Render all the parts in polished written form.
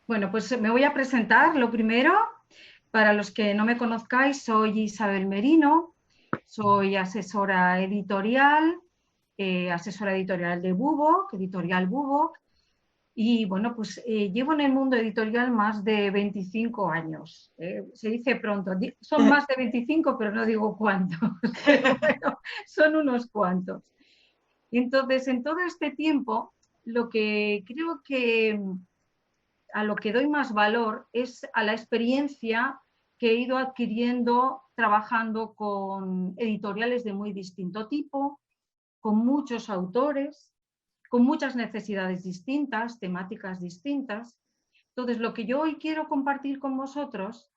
Bueno, pues me voy a presentar. Lo primero, para los que no me conozcáis, soy Isabel Merino, soy asesora editorial de Bubok, editorial Bubok, y bueno, pues llevo en el mundo editorial más de 25 años. Se dice pronto, son más de 25, pero no digo cuántos, pero bueno, son unos cuantos. Entonces, en todo este tiempo, lo que creo que a lo que doy más valor es a la experiencia que he ido adquiriendo trabajando con editoriales de muy distinto tipo, con muchos autores, con muchas necesidades distintas, temáticas distintas. Entonces, lo que yo hoy quiero compartir con vosotros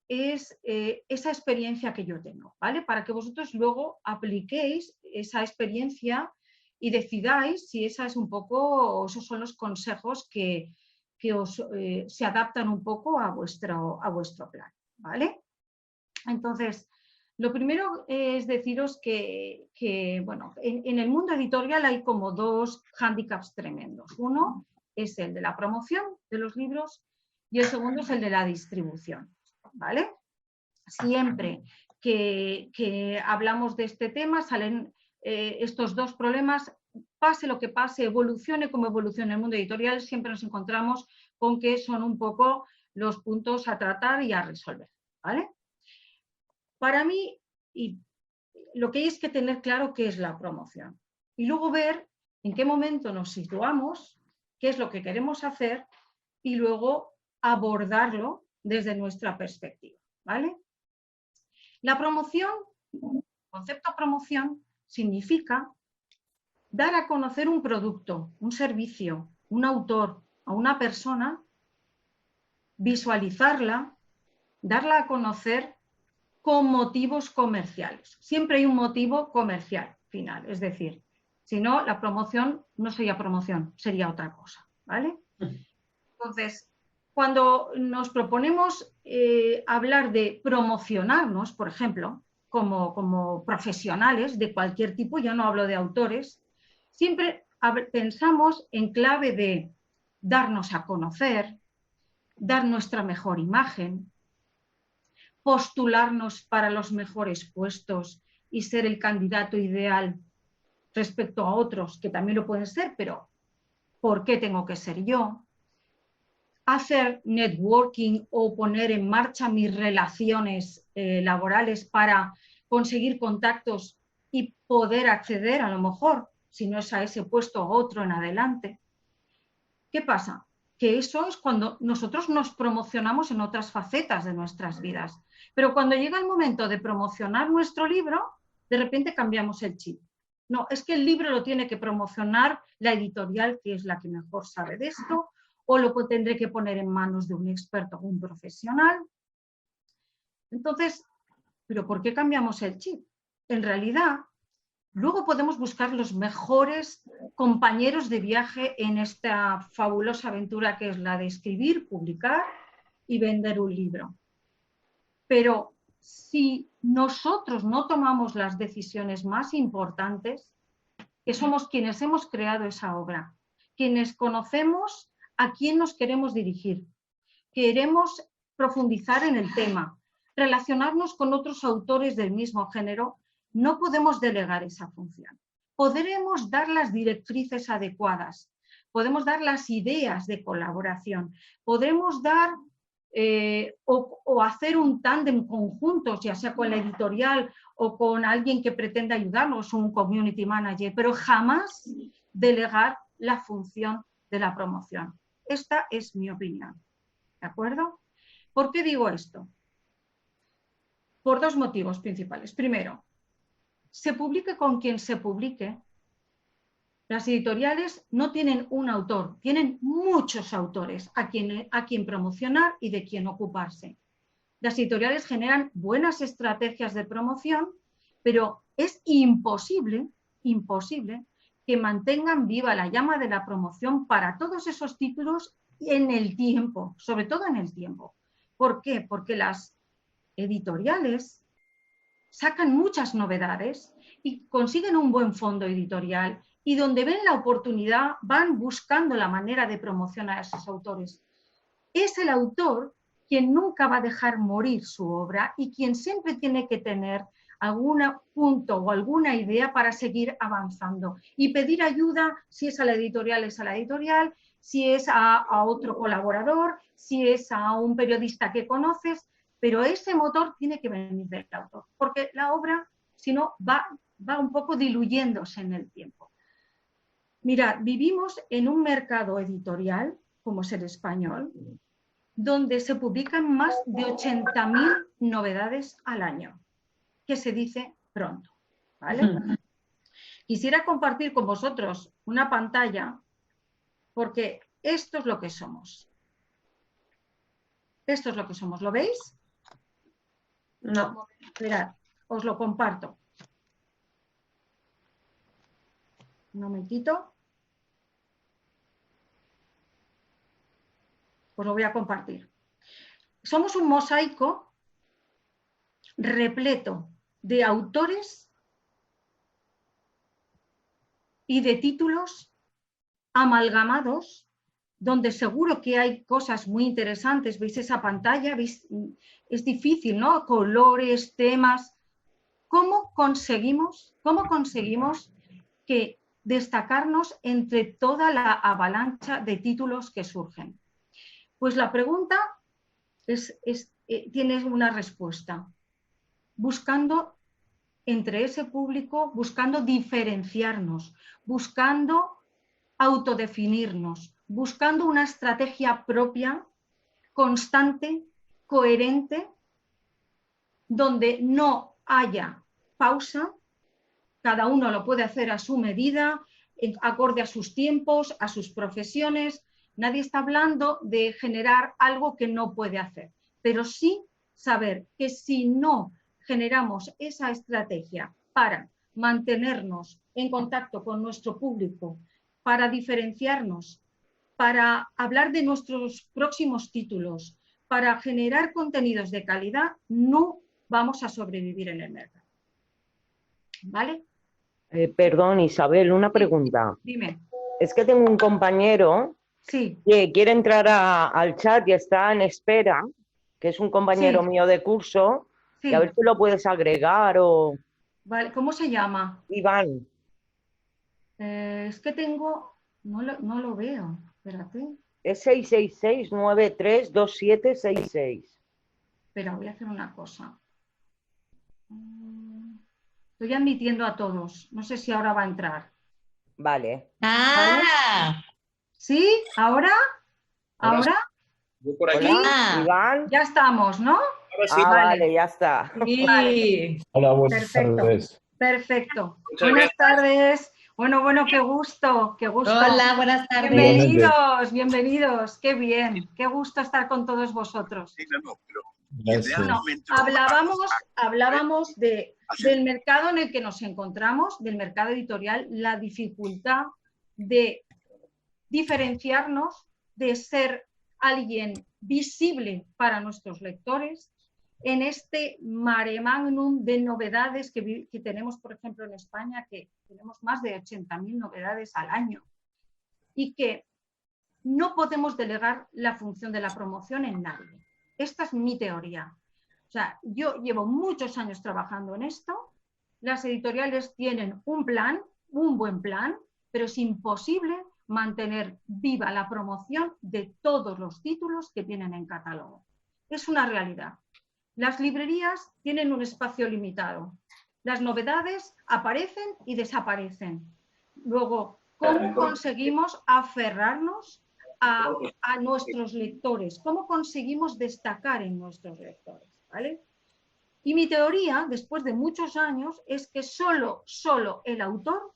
es esa experiencia que yo tengo, ¿vale? Para que vosotros luego apliquéis esa experiencia y decidáis si esa es un poco, esos son los consejos que se adaptan un poco a vuestro plan, ¿vale? Entonces, lo primero es deciros bueno, en el mundo editorial hay como dos hándicaps tremendos. Uno es el de la promoción de los libros y el segundo es el de la distribución, ¿vale? Siempre que hablamos de este tema salen estos dos problemas, pase lo que pase, evolucione como evolucione el mundo editorial, siempre nos encontramos con que son un poco los puntos a tratar y a resolver, ¿vale? Para mí, y lo que hay es que tener claro qué es la promoción y luego ver en qué momento nos situamos, qué es lo que queremos hacer y luego abordarlo desde nuestra perspectiva, ¿vale? La promoción, el concepto promoción, significa dar a conocer un producto, un servicio, un autor a una persona, visualizarla, darla a conocer con motivos comerciales. Siempre hay un motivo comercial final, es decir, si no, la promoción no sería promoción, sería otra cosa, ¿vale? Entonces, cuando nos proponemos hablar de promocionarnos, por ejemplo, como profesionales de cualquier tipo, yo no hablo de autores, siempre pensamos en clave de darnos a conocer, dar nuestra mejor imagen, postularnos para los mejores puestos y ser el candidato ideal respecto a otros que también lo pueden ser, pero ¿por qué tengo que ser yo? Hacer networking o poner en marcha mis relaciones laborales para conseguir contactos y poder acceder a lo mejor, si no es a ese puesto, a otro en adelante. ¿Qué pasa? Que eso es cuando nosotros nos promocionamos en otras facetas de nuestras vidas. Pero cuando llega el momento de promocionar nuestro libro, de repente cambiamos el chip. No, es que el libro lo tiene que promocionar la editorial, que es la que mejor sabe de esto, o lo tendré que poner en manos de un experto o un profesional. Entonces, ¿pero por qué cambiamos el chip? En realidad, luego podemos buscar los mejores compañeros de viaje en esta fabulosa aventura que es la de escribir, publicar y vender un libro. Pero si nosotros no tomamos las decisiones más importantes, que somos quienes hemos creado esa obra, quienes conocemos a quién nos queremos dirigir, queremos profundizar en el tema, relacionarnos con otros autores del mismo género, no podemos delegar esa función. Podremos dar las directrices adecuadas, podemos dar las ideas de colaboración, podremos dar o hacer un tándem conjunto, ya sea con la editorial o con alguien que pretenda ayudarnos, un community manager, pero jamás delegar la función de la promoción. Esta es mi opinión. ¿De acuerdo? ¿Por qué digo esto? Por dos motivos principales. Primero, se publique con quien se publique, las editoriales no tienen un autor, tienen muchos autores a quien promocionar y de quien ocuparse. Las editoriales generan buenas estrategias de promoción, pero es imposible que mantengan viva la llama de la promoción para todos esos títulos en el tiempo, sobre todo en el tiempo. ¿Por qué? Porque las editoriales sacan muchas novedades y consiguen un buen fondo editorial y donde ven la oportunidad van buscando la manera de promocionar a esos autores. es el autor quien nunca va a dejar morir su obra y quien siempre tiene que tener algún punto o alguna idea para seguir avanzando y pedir ayuda, si es a la editorial, es a la editorial, si es a otro colaborador, si es a un periodista que conoces, pero ese motor tiene que venir del autor, porque la obra, si no, va un poco diluyéndose en el tiempo. Mirad, vivimos en un mercado editorial, como es el español, donde se publican más de 80.000 novedades al año, que se dice pronto, ¿vale? Quisiera compartir con vosotros una pantalla, porque esto es lo que somos. Esto es lo que somos, ¿lo veis? No. Esperad, os lo comparto. No me quito. Os lo voy a compartir. Somos un mosaico repleto de autores y de títulos amalgamados, donde seguro que hay cosas muy interesantes. ¿Veis esa pantalla? ¿Veis? Es difícil, ¿no? Colores, temas. ¿Cómo conseguimos que destacarnos entre toda la avalancha de títulos que surgen? Pues la pregunta tiene una respuesta. Buscando entre ese público, buscando diferenciarnos, buscando autodefinirnos, buscando una estrategia propia, constante, coherente, donde no haya pausa, cada uno lo puede hacer a su medida, acorde a sus tiempos, a sus profesiones. Nadie está hablando de generar algo que no puede hacer, pero sí saber que si no generamos esa estrategia para mantenernos en contacto con nuestro público, para diferenciarnos, para hablar de nuestros próximos títulos, para generar contenidos de calidad, no vamos a sobrevivir en el mercado. ¿Vale? Perdón, Isabel, una pregunta. Dime. Es que tengo un compañero que quiere entrar al chat y está en espera, que es un compañero mío de curso, y a ver si lo puedes agregar o... Vale, ¿cómo se llama? Iván. Es que tengo... No lo veo. Espérate. Es 666-932766. Espera, voy a hacer una cosa. Estoy admitiendo a todos. No sé si ahora va a entrar. Vale. ¡Ah! ¿Vale? ¿Sí? ¿Ahora? ¿Ahora? Yo por aquí. Hola, Iván. Ya estamos, ¿no? Sí. Vale, ya está. Sí. Vale. Hola, buenas tardes. Perfecto. Muchas Buenas gracias. tardes. Bueno, qué gusto, qué gusto. Hola, buenas tardes. Bienvenidos, bienvenidos. Qué bien, qué gusto estar con todos vosotros. Sí, no, pero Gracias. realmente Hablábamos del mercado en el que nos encontramos, del mercado editorial, la dificultad de diferenciarnos, de ser alguien visible para nuestros lectores en este mare magnum de novedades que tenemos, por ejemplo, en España, que tenemos más de 80.000 novedades al año y que no podemos delegar la función de la promoción en nadie. Esta es mi teoría. O sea, yo llevo muchos años trabajando en esto, las editoriales tienen un plan, un buen plan, pero es imposible mantener viva la promoción de todos los títulos que tienen en catálogo. Es una realidad. Las librerías tienen un espacio limitado. Las novedades aparecen y desaparecen. Luego, ¿cómo conseguimos aferrarnos a nuestros lectores? ¿Cómo conseguimos destacar en nuestros lectores? ¿Vale? Y mi teoría, después de muchos años, es que solo el autor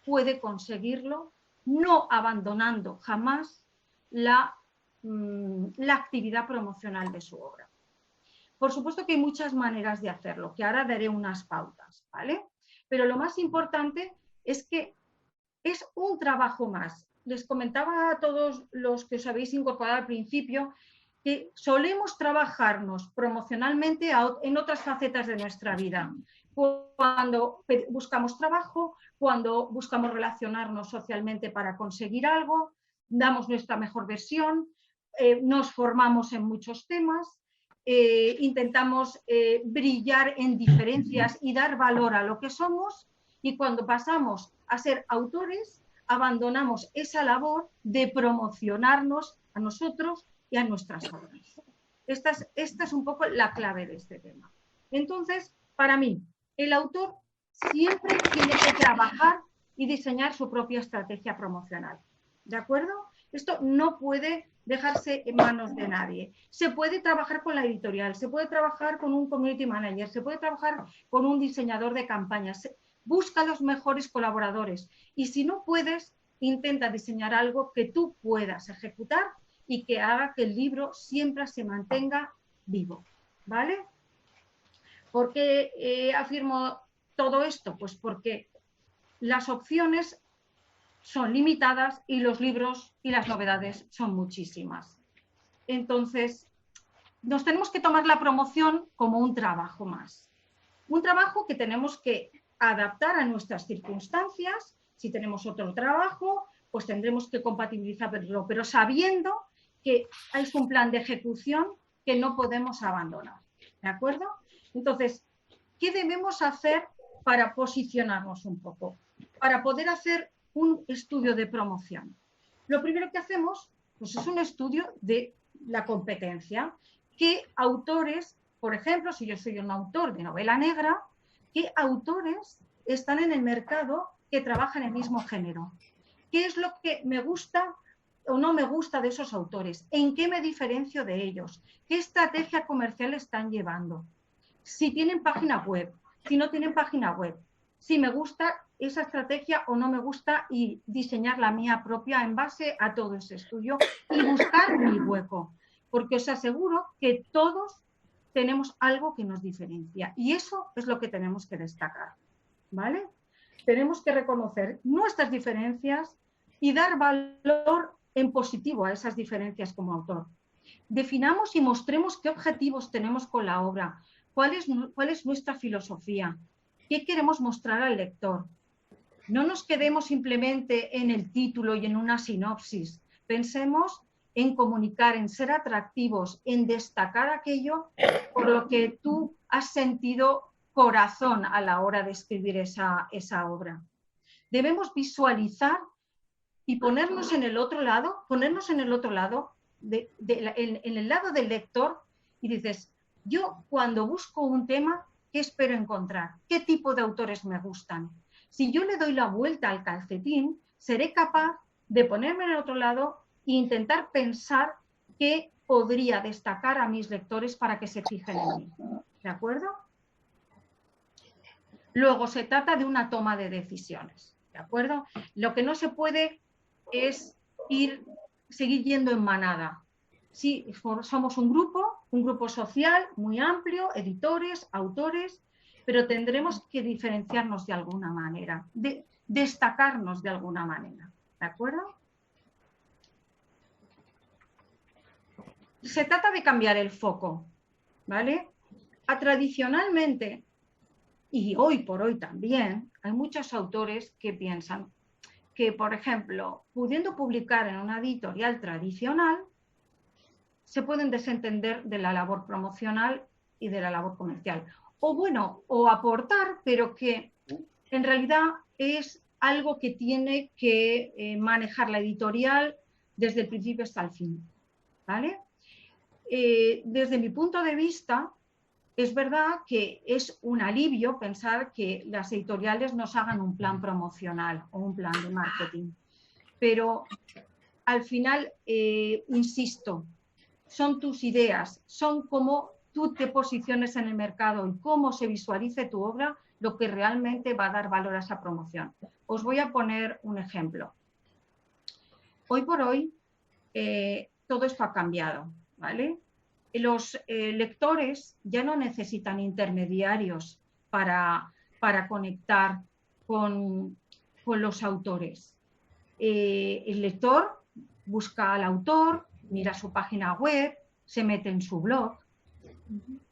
puede conseguirlo, no abandonando jamás la actividad promocional de su obra. Por supuesto que hay muchas maneras de hacerlo, que ahora daré unas pautas, ¿vale? Pero lo más importante es que es un trabajo más. Les comentaba a todos los que os habéis incorporado al principio que solemos trabajarnos promocionalmente en otras facetas de nuestra vida. Cuando buscamos trabajo, cuando buscamos relacionarnos socialmente para conseguir algo, damos nuestra mejor versión, nos formamos en muchos temas, intentamos brillar en diferencias y dar valor a lo que somos, y cuando pasamos a ser autores, abandonamos esa labor de promocionarnos a nosotros y a nuestras obras. Esta es un poco la clave de este tema. Entonces, para mí, el autor siempre tiene que trabajar y diseñar su propia estrategia promocional. ¿De acuerdo? Esto no puede dejarse en manos de nadie. Se puede trabajar con la editorial, se puede trabajar con un community manager, se puede trabajar con un diseñador de campañas. Busca los mejores colaboradores y si no puedes, intenta diseñar algo que tú puedas ejecutar y que haga que el libro siempre se mantenga vivo. ¿Vale? ¿Por qué afirmo todo esto? Pues porque las opciones son limitadas y los libros y las novedades son muchísimas. Entonces, nos tenemos que tomar la promoción como un trabajo más. Un trabajo que tenemos que adaptar a nuestras circunstancias. Si tenemos otro trabajo, pues tendremos que compatibilizarlo, pero sabiendo que hay un plan de ejecución que no podemos abandonar. ¿De acuerdo? Entonces, ¿qué debemos hacer para posicionarnos un poco? Para poder hacer un estudio de promoción. Lo primero que hacemos pues, es un estudio de la competencia. ¿Qué autores, por ejemplo, si yo soy un autor de novela negra, qué autores están en el mercado que trabajan el mismo género? ¿Qué es lo que me gusta o no me gusta de esos autores? ¿En qué me diferencio de ellos? ¿Qué estrategia comercial están llevando? Si tienen página web, si no tienen página web, si me gusta esa estrategia o no me gusta y diseñar la mía propia en base a todo ese estudio y buscar mi hueco. Porque os aseguro que todos tenemos algo que nos diferencia y eso es lo que tenemos que destacar. ¿Vale? Tenemos que reconocer nuestras diferencias y dar valor en positivo a esas diferencias como autor. Definamos y mostremos qué objetivos tenemos con la obra, cuál es nuestra filosofía, qué queremos mostrar al lector. No nos quedemos simplemente en el título y en una sinopsis. Pensemos en comunicar, en ser atractivos, en destacar aquello por lo que tú has sentido corazón a la hora de escribir esa obra. Debemos visualizar y ponernos en el otro lado, en el lado del lector y dices, yo cuando busco un tema, ¿qué espero encontrar? ¿Qué tipo de autores me gustan? Si yo le doy la vuelta al calcetín, seré capaz de ponerme en el otro lado e intentar pensar qué podría destacar a mis lectores para que se fijen en mí. ¿De acuerdo? Luego se trata de una toma de decisiones. ¿De acuerdo? Lo que no se puede es seguir yendo en manada. Sí, somos un grupo social muy amplio, editores, autores, pero tendremos que diferenciarnos de alguna manera, destacarnos de alguna manera. ¿De acuerdo? Se trata de cambiar el foco, ¿vale? Tradicionalmente, y hoy por hoy también, hay muchos autores que piensan que, por ejemplo, pudiendo publicar en una editorial tradicional, se pueden desentender de la labor promocional y de la labor comercial. O bueno, o aportar, pero que en realidad es algo que tiene que manejar la editorial desde el principio hasta el fin. ¿Vale? Desde mi punto de vista, es verdad que es un alivio pensar que las editoriales nos hagan un plan promocional o un plan de marketing. Pero al final, insisto, son tus ideas, son cómo tú te posiciones en el mercado y cómo se visualice tu obra lo que realmente va a dar valor a esa promoción. Os voy a poner un ejemplo. Hoy por hoy, todo esto ha cambiado, ¿vale? Los lectores ya no necesitan intermediarios para conectar con los autores. El lector busca al autor, mira su página web, se mete en su blog,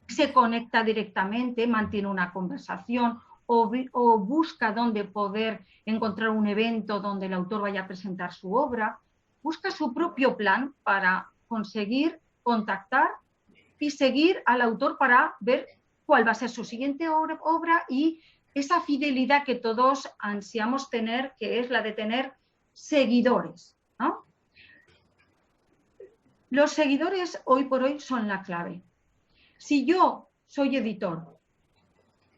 se conecta directamente, mantiene una conversación o busca dónde poder encontrar un evento donde el autor vaya a presentar su obra, busca su propio plan para conseguir contactar y seguir al autor para ver cuál va a ser su siguiente obra y esa fidelidad que todos ansiamos tener, que es la de tener seguidores, ¿no? Los seguidores hoy por hoy son la clave. Si yo soy editor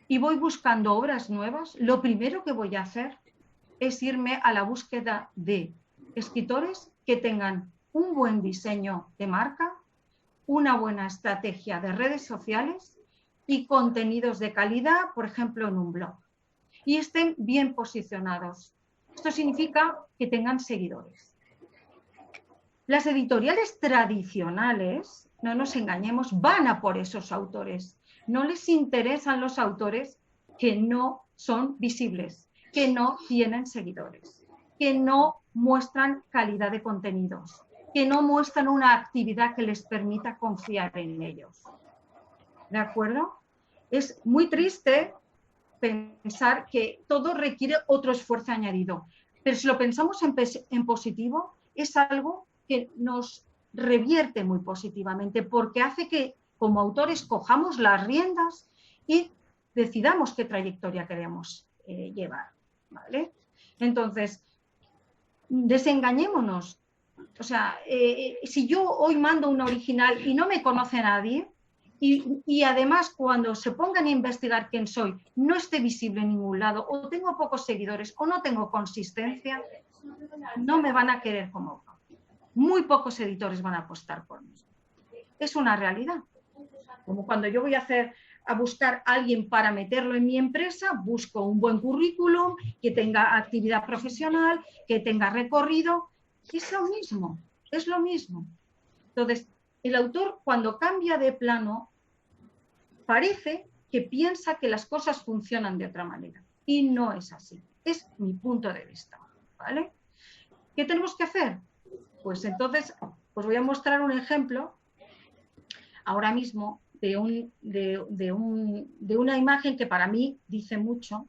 y voy buscando obras nuevas, lo primero que voy a hacer es irme a la búsqueda de escritores que tengan un buen diseño de marca, una buena estrategia de redes sociales y contenidos de calidad, por ejemplo, en un blog. Y estén bien posicionados. Esto significa que tengan seguidores. Las editoriales tradicionales, no nos engañemos, van a por esos autores. No les interesan los autores que no son visibles, que no tienen seguidores, que no muestran calidad de contenidos, que no muestran una actividad que les permita confiar en ellos. ¿De acuerdo? Es muy triste pensar que todo requiere otro esfuerzo añadido, pero si lo pensamos en positivo, es algo que nos revierte muy positivamente, porque hace que como autores cojamos las riendas y decidamos qué trayectoria queremos llevar, ¿vale? Entonces, desengañémonos. O sea, si yo hoy mando una original y no me conoce nadie, y además cuando se pongan a investigar quién soy, no esté visible en ningún lado, o tengo pocos seguidores, o no tengo consistencia, no me van a querer como autor. Muy pocos editores van a apostar por mí. Es una realidad. Como cuando yo voy a buscar a alguien para meterlo en mi empresa, busco un buen currículum, que tenga actividad profesional, que tenga recorrido. Es lo mismo, es lo mismo. Entonces, el autor cuando cambia de plano, parece que piensa que las cosas funcionan de otra manera. Y no es así. Es mi punto de vista, ¿vale? ¿Qué tenemos que hacer? Pues entonces, os voy a mostrar un ejemplo ahora mismo de una imagen que para mí dice mucho.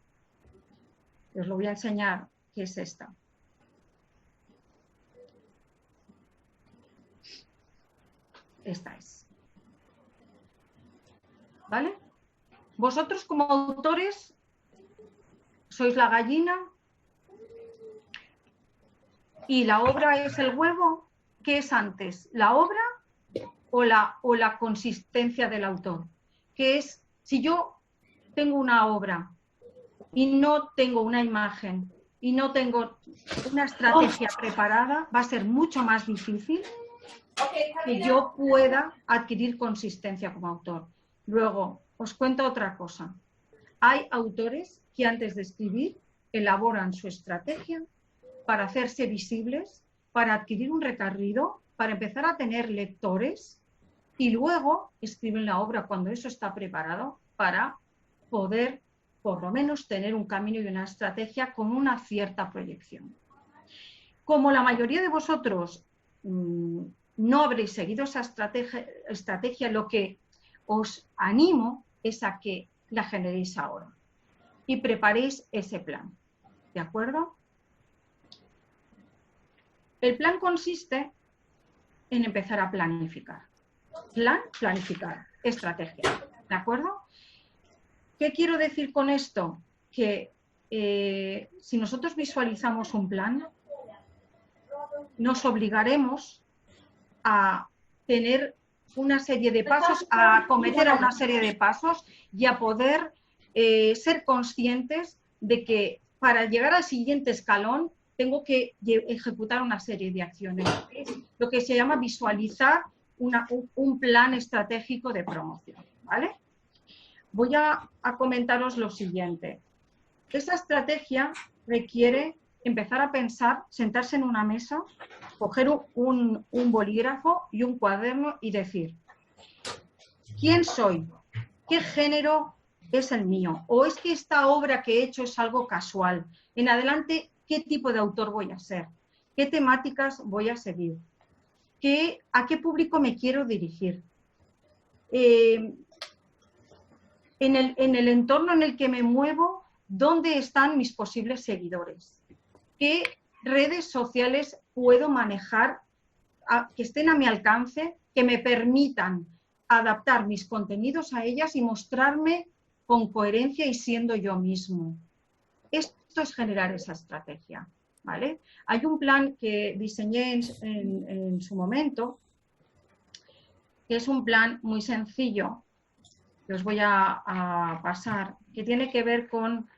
Os lo voy a enseñar, que es esta. Esta es. ¿Vale? Vosotros como autores sois la gallina y la obra es el huevo. ¿Qué es antes? ¿La obra o la consistencia del autor? ¿Qué es? Si yo tengo una obra y no tengo una imagen y no tengo una estrategia preparada, va a ser mucho más difícil que yo pueda adquirir consistencia como autor. Luego, os cuento otra cosa. Hay autores que antes de escribir elaboran su estrategia para hacerse visibles, para adquirir un recorrido, para empezar a tener lectores y luego escriben la obra cuando eso está preparado para poder, por lo menos, tener un camino y una estrategia con una cierta proyección. Como la mayoría de vosotros no habréis seguido esa estrategia, lo que os animo es a que la generéis ahora y preparéis ese plan. ¿De acuerdo? El plan consiste en empezar a planificar. Plan, planificar, estrategia. ¿De acuerdo? ¿Qué quiero decir con esto? Que si nosotros visualizamos un plan, nos obligaremos a tener una serie de pasos, a acometer a una serie de pasos y a poder ser conscientes de que para llegar al siguiente escalón tengo que ejecutar una serie de acciones. Es lo que se llama visualizar un plan estratégico de promoción, ¿vale? Voy a comentaros lo siguiente. Esa estrategia requiere empezar a pensar, sentarse en una mesa, coger un bolígrafo y un cuaderno y decir, ¿quién soy? ¿Qué género es el mío? ¿O es que esta obra que he hecho es algo casual? En adelante, ¿qué tipo de autor voy a ser? ¿Qué temáticas voy a seguir? ¿A qué público me quiero dirigir? En el entorno en el que me muevo, ¿dónde están mis posibles seguidores? ¿Qué redes sociales puedo manejar que estén a mi alcance, que me permitan adaptar mis contenidos a ellas y mostrarme con coherencia y siendo yo mismo. Esto es generar esa estrategia, ¿vale? Hay un plan que diseñé en su momento, que es un plan muy sencillo, que os voy a pasar, que tiene que ver con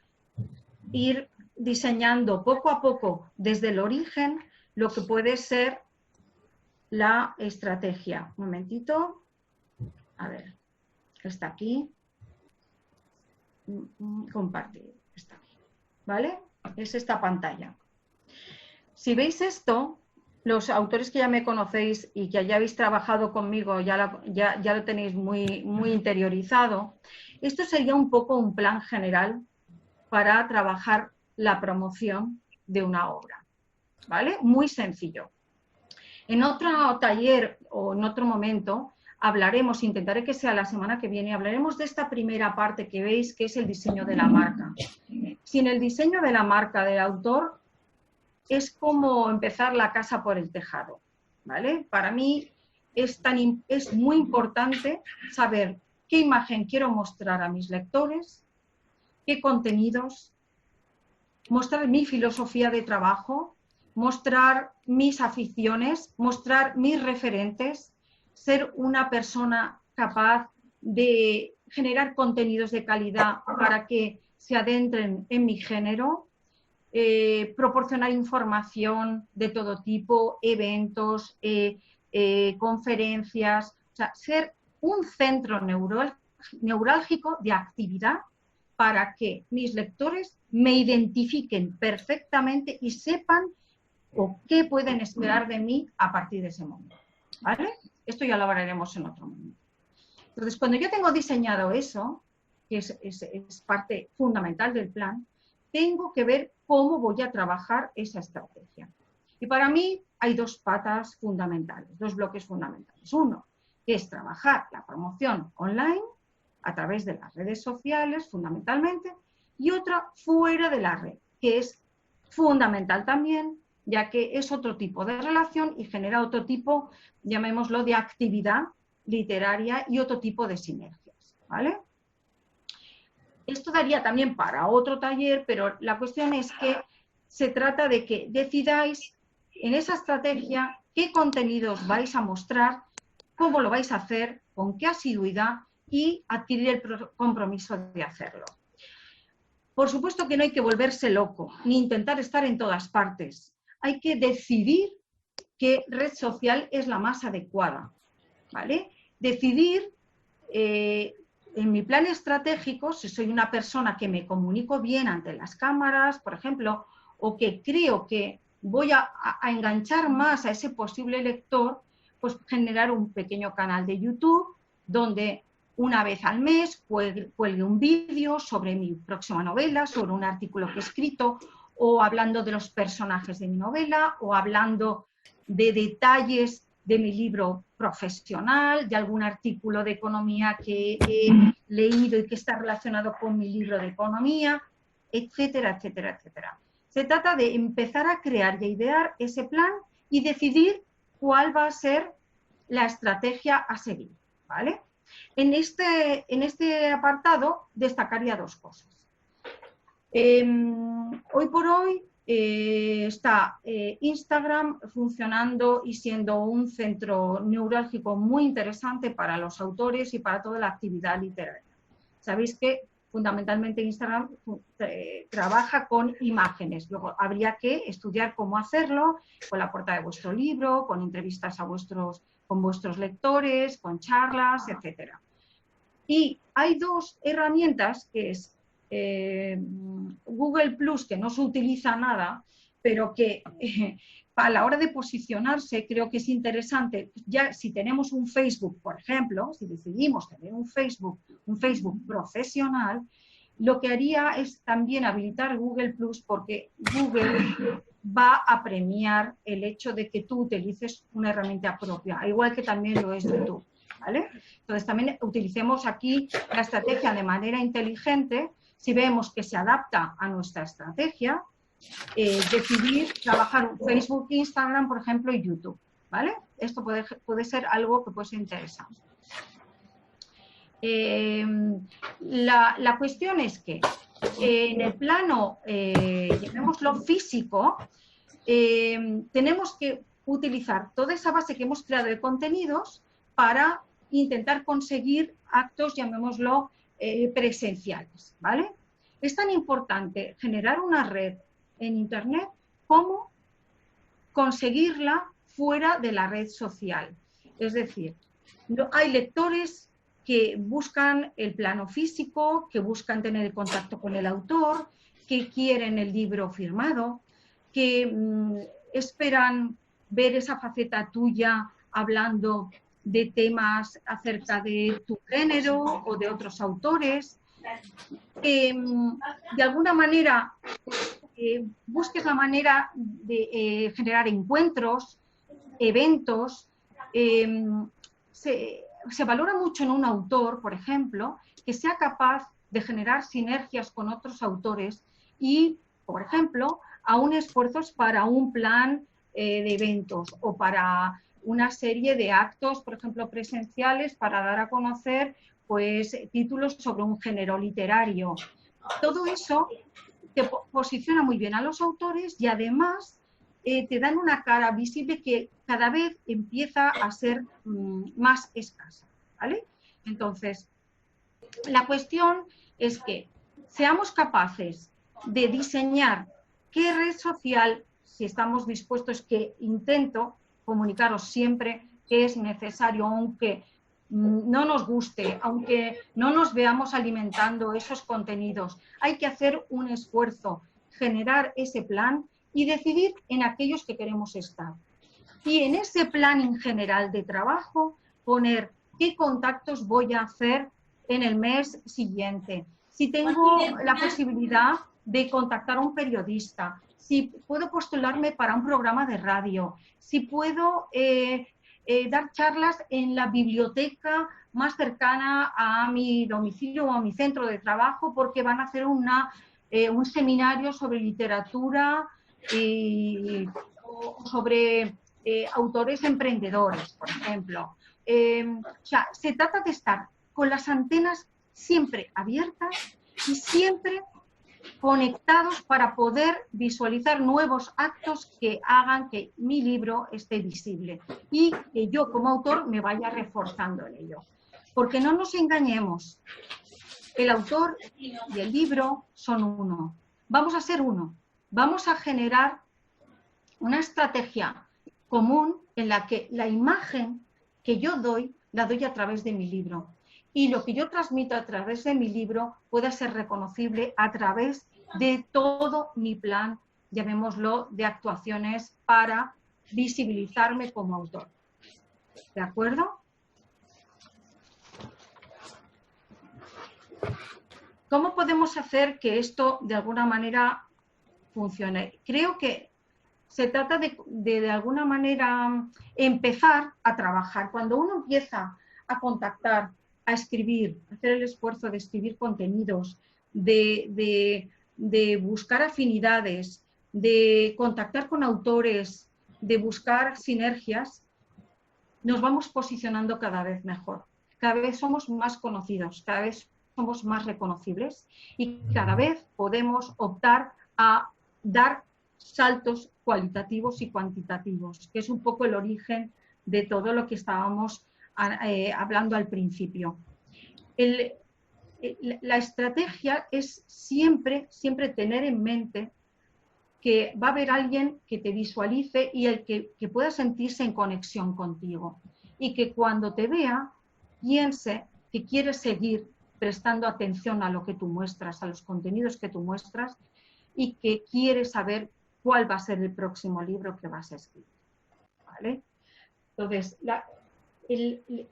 ir diseñando poco a poco desde el origen lo que puede ser la estrategia. Un momentito. A ver, está aquí. Compartir. Está aquí. ¿Vale? Es esta pantalla. Si veis esto, los autores que ya me conocéis y que ya habéis trabajado conmigo, ya lo tenéis muy interiorizado, esto sería un poco un plan general para trabajar la promoción de una obra, ¿vale? Muy sencillo. En otro taller o en otro momento hablaremos, intentaré que sea la semana que viene, hablaremos de esta primera parte que veis, que es el diseño de la marca. Sin el diseño de la marca del autor es como empezar la casa por el tejado, ¿vale? Para mí es muy importante saber qué imagen quiero mostrar a mis lectores, qué contenidos, mostrar mi filosofía de trabajo, mostrar mis aficiones, mostrar mis referentes, ser una persona capaz de generar contenidos de calidad para que se adentren en mi género, proporcionar información de todo tipo, eventos, conferencias, o sea, ser un centro neurálgico de actividad para que mis lectores me identifiquen perfectamente y sepan o qué pueden esperar de mí a partir de ese momento, ¿vale? Esto ya lo hablaremos en otro momento. Entonces, cuando yo tengo diseñado eso, que es parte fundamental del plan, tengo que ver cómo voy a trabajar esa estrategia. Y para mí hay dos patas fundamentales, dos bloques fundamentales. Uno, que es trabajar la promoción online a través de las redes sociales, fundamentalmente, y otra fuera de la red, que es fundamental también, ya que es otro tipo de relación y genera otro tipo, llamémoslo, de actividad literaria y otro tipo de sinergias, ¿vale? Esto daría también para otro taller, pero la cuestión es que se trata de que decidáis en esa estrategia qué contenidos vais a mostrar, cómo lo vais a hacer, con qué asiduidad y adquirir el compromiso de hacerlo. Por supuesto que no hay que volverse loco, ni intentar estar en todas partes. Hay que decidir qué red social es la más adecuada, ¿vale? Decidir, en mi plan estratégico, si soy una persona que me comunico bien ante las cámaras, por ejemplo, o que creo que voy a enganchar más a ese posible lector, pues generar un pequeño canal de YouTube donde una vez al mes cuelgue un vídeo sobre mi próxima novela, sobre un artículo que he escrito, o hablando de los personajes de mi novela, o hablando de detalles de mi libro profesional, de algún artículo de economía que he leído y que está relacionado con mi libro de economía, etcétera, etcétera, etcétera. Se trata de empezar a crear y a idear ese plan y decidir cuál va a ser la estrategia a seguir, ¿vale? En este apartado destacaría dos cosas. Hoy por hoy está Instagram funcionando y siendo un centro neurálgico muy interesante para los autores y para toda la actividad literaria. Sabéis que fundamentalmente Instagram trabaja con imágenes. Luego habría que estudiar cómo hacerlo con la portada de vuestro libro, con entrevistas con vuestros lectores, con charlas, etc. Y hay dos herramientas que es Google Plus, que no se utiliza nada, pero que a la hora de posicionarse creo que es interesante. Ya si tenemos un Facebook, por ejemplo, si decidimos tener un Facebook profesional, lo que haría es también habilitar Google Plus, porque Google va a premiar el hecho de que tú utilices una herramienta propia, igual que también lo es YouTube, ¿vale? Entonces también utilicemos aquí la estrategia de manera inteligente. Si vemos que se adapta a nuestra estrategia, decidir trabajar Facebook, Instagram, por ejemplo, y YouTube, ¿vale? esto puede ser algo que puede ser interesante. La cuestión es que en el plano, llamémoslo físico, tenemos que utilizar toda esa base que hemos creado de contenidos para intentar conseguir actos, llamémoslo, presenciales, ¿vale? Es tan importante generar una red en Internet como conseguirla fuera de la red social. Es decir, hay lectores que buscan el plano físico, que buscan tener contacto con el autor, que quieren el libro firmado, que esperan ver esa faceta tuya hablando de temas acerca de tu género o de otros autores. De alguna manera busques la manera de generar encuentros, eventos. Se valora mucho en un autor, por ejemplo, que sea capaz de generar sinergias con otros autores y, por ejemplo, aún esfuerzos para un plan de eventos o para una serie de actos, por ejemplo, presenciales, para dar a conocer pues, títulos sobre un género literario. Todo eso te posiciona muy bien a los autores y además te dan una cara visible que cada vez empieza a ser más escasa, ¿vale? Entonces, la cuestión es que seamos capaces de diseñar qué red social, si estamos dispuestos, que intento comunicaros siempre que es necesario, aunque no nos guste, aunque no nos veamos alimentando esos contenidos, hay que hacer un esfuerzo, generar ese plan y decidir en aquellos que queremos estar. Y en ese plan en general de trabajo, poner qué contactos voy a hacer en el mes siguiente. Si tengo la posibilidad de contactar a un periodista, si puedo postularme para un programa de radio, si puedo dar charlas en la biblioteca más cercana a mi domicilio o a mi centro de trabajo porque van a hacer un seminario sobre literatura o sobre autores emprendedores, por ejemplo. O sea, se trata de estar con las antenas siempre abiertas y siempre conectados para poder visualizar nuevos actos que hagan que mi libro esté visible y que yo como autor me vaya reforzando en ello. Porque no nos engañemos, el autor y el libro son uno. Vamos a ser uno. Vamos a generar una estrategia común en la que la imagen que yo doy, la doy a través de mi libro. Y lo que yo transmito a través de mi libro pueda ser reconocible a través de todo mi plan, llamémoslo, de actuaciones para visibilizarme como autor. ¿De acuerdo? ¿Cómo podemos hacer que esto de alguna manera funcione? Creo que se trata de alguna manera empezar a trabajar. Cuando uno empieza a contactar, a escribir, a hacer el esfuerzo de escribir contenidos, de buscar afinidades, de contactar con autores, de buscar sinergias, nos vamos posicionando cada vez mejor. Cada vez somos más conocidos, cada vez somos más reconocibles y cada vez podemos optar a dar saltos cualitativos y cuantitativos, que es un poco el origen de todo lo que estábamos hablando al principio. La estrategia es siempre tener en mente que va a haber alguien que te visualice y el que pueda sentirse en conexión contigo y que cuando te vea piense que quiere seguir prestando atención a lo que tú muestras, a los contenidos que tú muestras y que quiere saber cuál va a ser el próximo libro que vas a escribir, ¿vale? Entonces,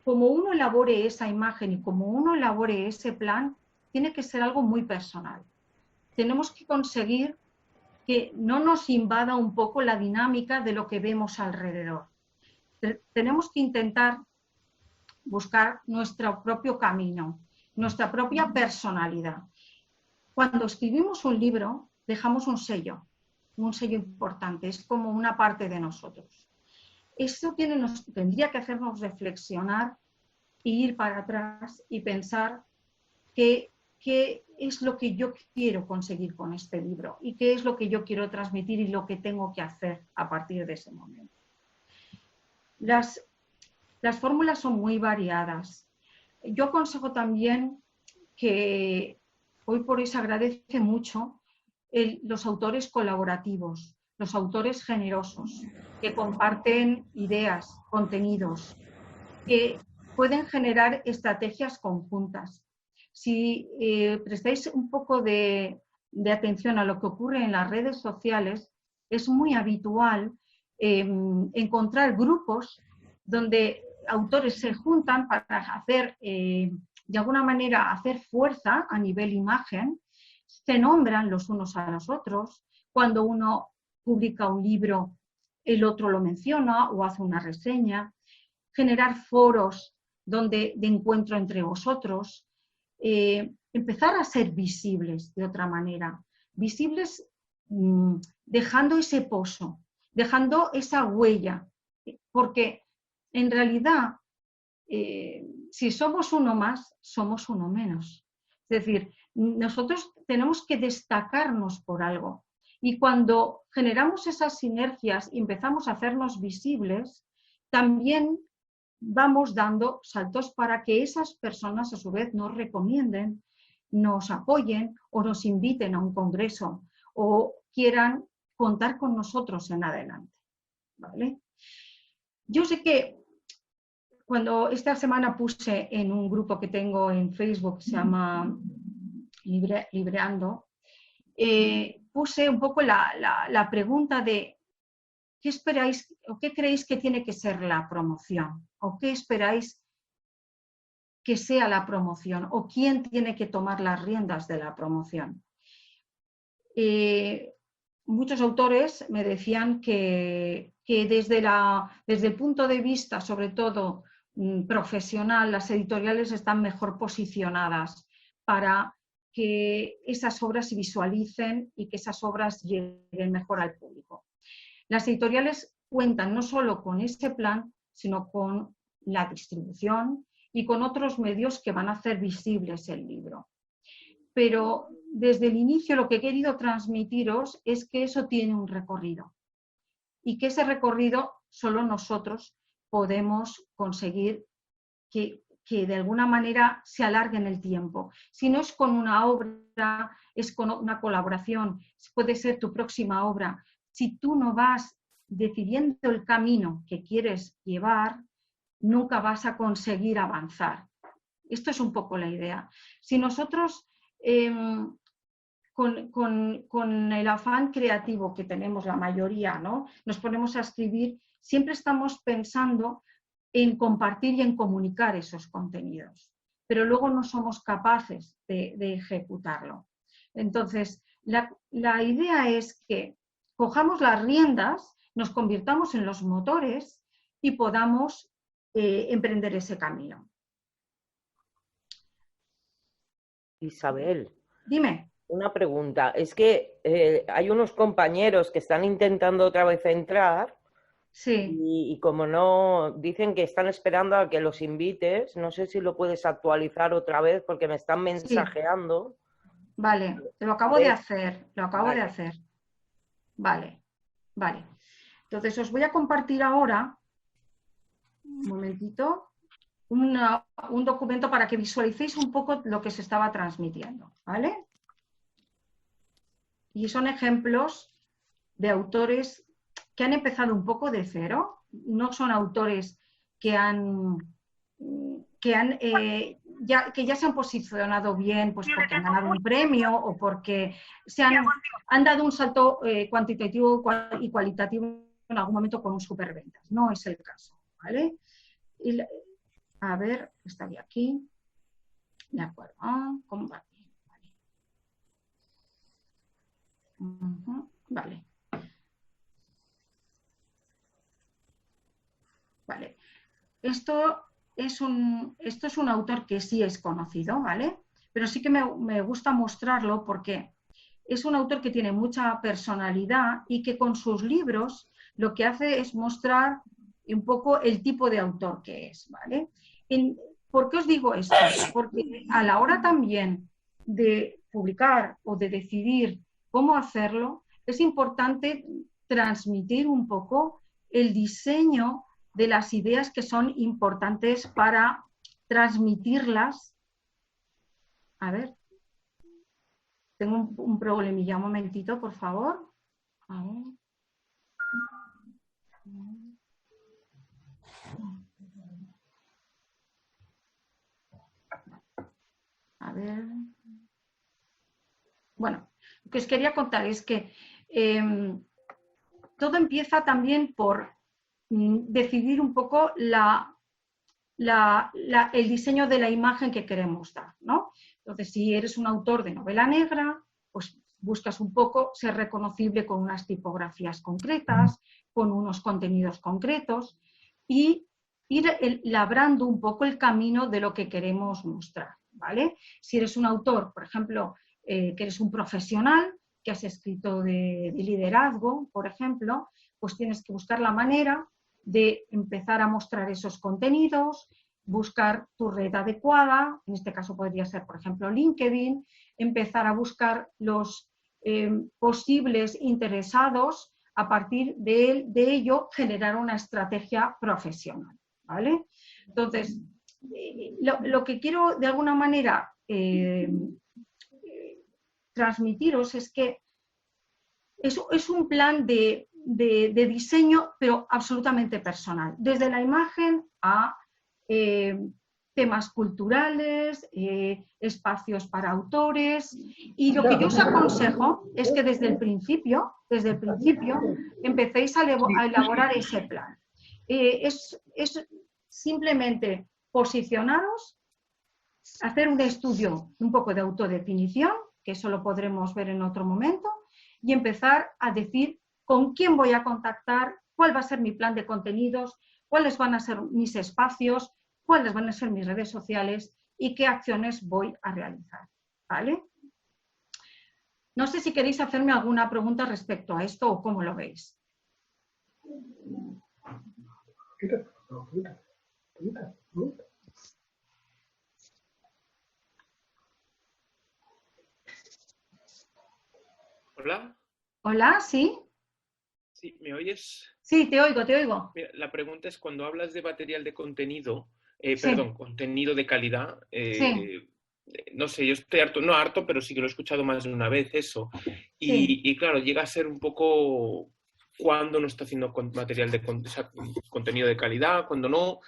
como uno elabore esa imagen y como uno elabore ese plan, tiene que ser algo muy personal. Tenemos que conseguir que no nos invada un poco la dinámica de lo que vemos alrededor. Tenemos que intentar buscar nuestro propio camino, nuestra propia personalidad. Cuando escribimos un libro, dejamos un sello importante, es como una parte de nosotros. Eso tendría que hacernos reflexionar e ir para atrás y pensar qué es lo que yo quiero conseguir con este libro y qué es lo que yo quiero transmitir y lo que tengo que hacer a partir de ese momento. Las fórmulas son muy variadas. Yo aconsejo también que hoy por hoy se agradece mucho los autores colaborativos, los autores generosos, que comparten ideas, contenidos, que pueden generar estrategias conjuntas. Si prestáis un poco de atención a lo que ocurre en las redes sociales, es muy habitual encontrar grupos donde autores se juntan para hacer, de alguna manera, hacer fuerza a nivel imagen, se nombran los unos a los otros, cuando uno publica un libro, el otro lo menciona o hace una reseña, generar foros de encuentro entre vosotros, empezar a ser visibles de otra manera, visibles dejando ese pozo, dejando esa huella, porque en realidad, si somos uno más, somos uno menos. Es decir, nosotros tenemos que destacarnos por algo. Y cuando generamos esas sinergias y empezamos a hacernos visibles, también vamos dando saltos para que esas personas a su vez nos recomienden, nos apoyen o nos inviten a un congreso o quieran contar con nosotros en adelante. ¿Vale? Yo sé que cuando esta semana puse en un grupo que tengo en Facebook que se llama Libreando, puse un poco la pregunta de ¿qué esperáis o qué creéis que tiene que ser la promoción? ¿O qué esperáis que sea la promoción? ¿O quién tiene que tomar las riendas de la promoción? Muchos autores me decían que desde el punto de vista, sobre todo profesional, las editoriales están mejor posicionadas para que esas obras se visualicen y que esas obras lleguen mejor al público. Las editoriales cuentan no solo con este plan, sino con la distribución y con otros medios que van a hacer visibles el libro. Pero desde el inicio lo que he querido transmitiros es que eso tiene un recorrido y que ese recorrido solo nosotros podemos conseguir que de alguna manera se alargue en el tiempo. Si no es con una obra, es con una colaboración, puede ser tu próxima obra. Si tú no vas decidiendo el camino que quieres llevar, nunca vas a conseguir avanzar. Esto es un poco la idea. Si nosotros, con el afán creativo que tenemos la mayoría, ¿no?, nos ponemos a escribir, siempre estamos pensando en compartir y en comunicar esos contenidos, pero luego no somos capaces de ejecutarlo. Entonces, la idea es que cojamos las riendas, nos convirtamos en los motores y podamos emprender ese camino. Isabel. Dime. Una pregunta. Es que hay unos compañeros que están intentando otra vez entrar. Sí. Y como no, dicen que están esperando a que los invites. No sé si lo puedes actualizar otra vez porque me están mensajeando. Sí. Vale, te lo acabo de hacer. Lo acabo de hacer. Vale, vale. Entonces os voy a compartir ahora, un momentito, un documento para que visualicéis un poco lo que se estaba transmitiendo, ¿vale? Y son ejemplos de autores que han empezado un poco de cero, no son autores que ya se han posicionado bien pues porque han ganado un premio o porque han dado un salto cuantitativo y cualitativo en algún momento con un superventas. No es el caso, ¿vale? A ver, estaría aquí. De acuerdo. Compartir. Vale. Vale. Esto es un autor que sí es conocido, ¿vale? Pero sí que me gusta mostrarlo porque es un autor que tiene mucha personalidad y que con sus libros lo que hace es mostrar un poco el tipo de autor que es, ¿vale? ¿Por qué os digo esto? Porque a la hora también de publicar o de decidir cómo hacerlo, es importante transmitir un poco el diseño de las ideas que son importantes para transmitirlas. A ver, tengo un problemilla, un momentito, por favor. A ver. A ver. Bueno, lo que os quería contar es que todo empieza también por decidir un poco el diseño de la imagen que queremos dar, ¿no? Entonces, si eres un autor de novela negra, pues buscas un poco ser reconocible con unas tipografías concretas, con unos contenidos concretos y ir labrando un poco el camino de lo que queremos mostrar, ¿vale? Si eres un autor, por ejemplo, que eres un profesional, que has escrito de liderazgo, por ejemplo, pues tienes que buscar la manera de empezar a mostrar esos contenidos, buscar tu red adecuada, en este caso podría ser, por ejemplo, LinkedIn, empezar a buscar los posibles interesados, a partir de ello generar una estrategia profesional, ¿vale? Entonces, lo que quiero de alguna manera transmitiros es que es un plan de diseño, pero absolutamente personal, desde la imagen a temas culturales, espacios para autores, y lo que yo os aconsejo es que desde el principio empecéis a elaborar ese plan. Es simplemente posicionaros, hacer un estudio un poco de autodefinición, que eso lo podremos ver en otro momento, y empezar a decir con quién voy a contactar, cuál va a ser mi plan de contenidos, cuáles van a ser mis espacios, cuáles van a ser mis redes sociales y qué acciones voy a realizar, ¿vale? No sé si queréis hacerme alguna pregunta respecto a esto o cómo lo veis. Hola. Hola, ¿sí? Sí, ¿me oyes? Sí, te oigo, te oigo. Mira, la pregunta es, cuando hablas de material de contenido, Sí. perdón, contenido de calidad, Sí. no sé, yo estoy harto, no harto, pero sí que lo he escuchado más de una vez eso. Sí. Y claro, llega a ser un poco cuando no está haciendo material de contenido de calidad, cuando no,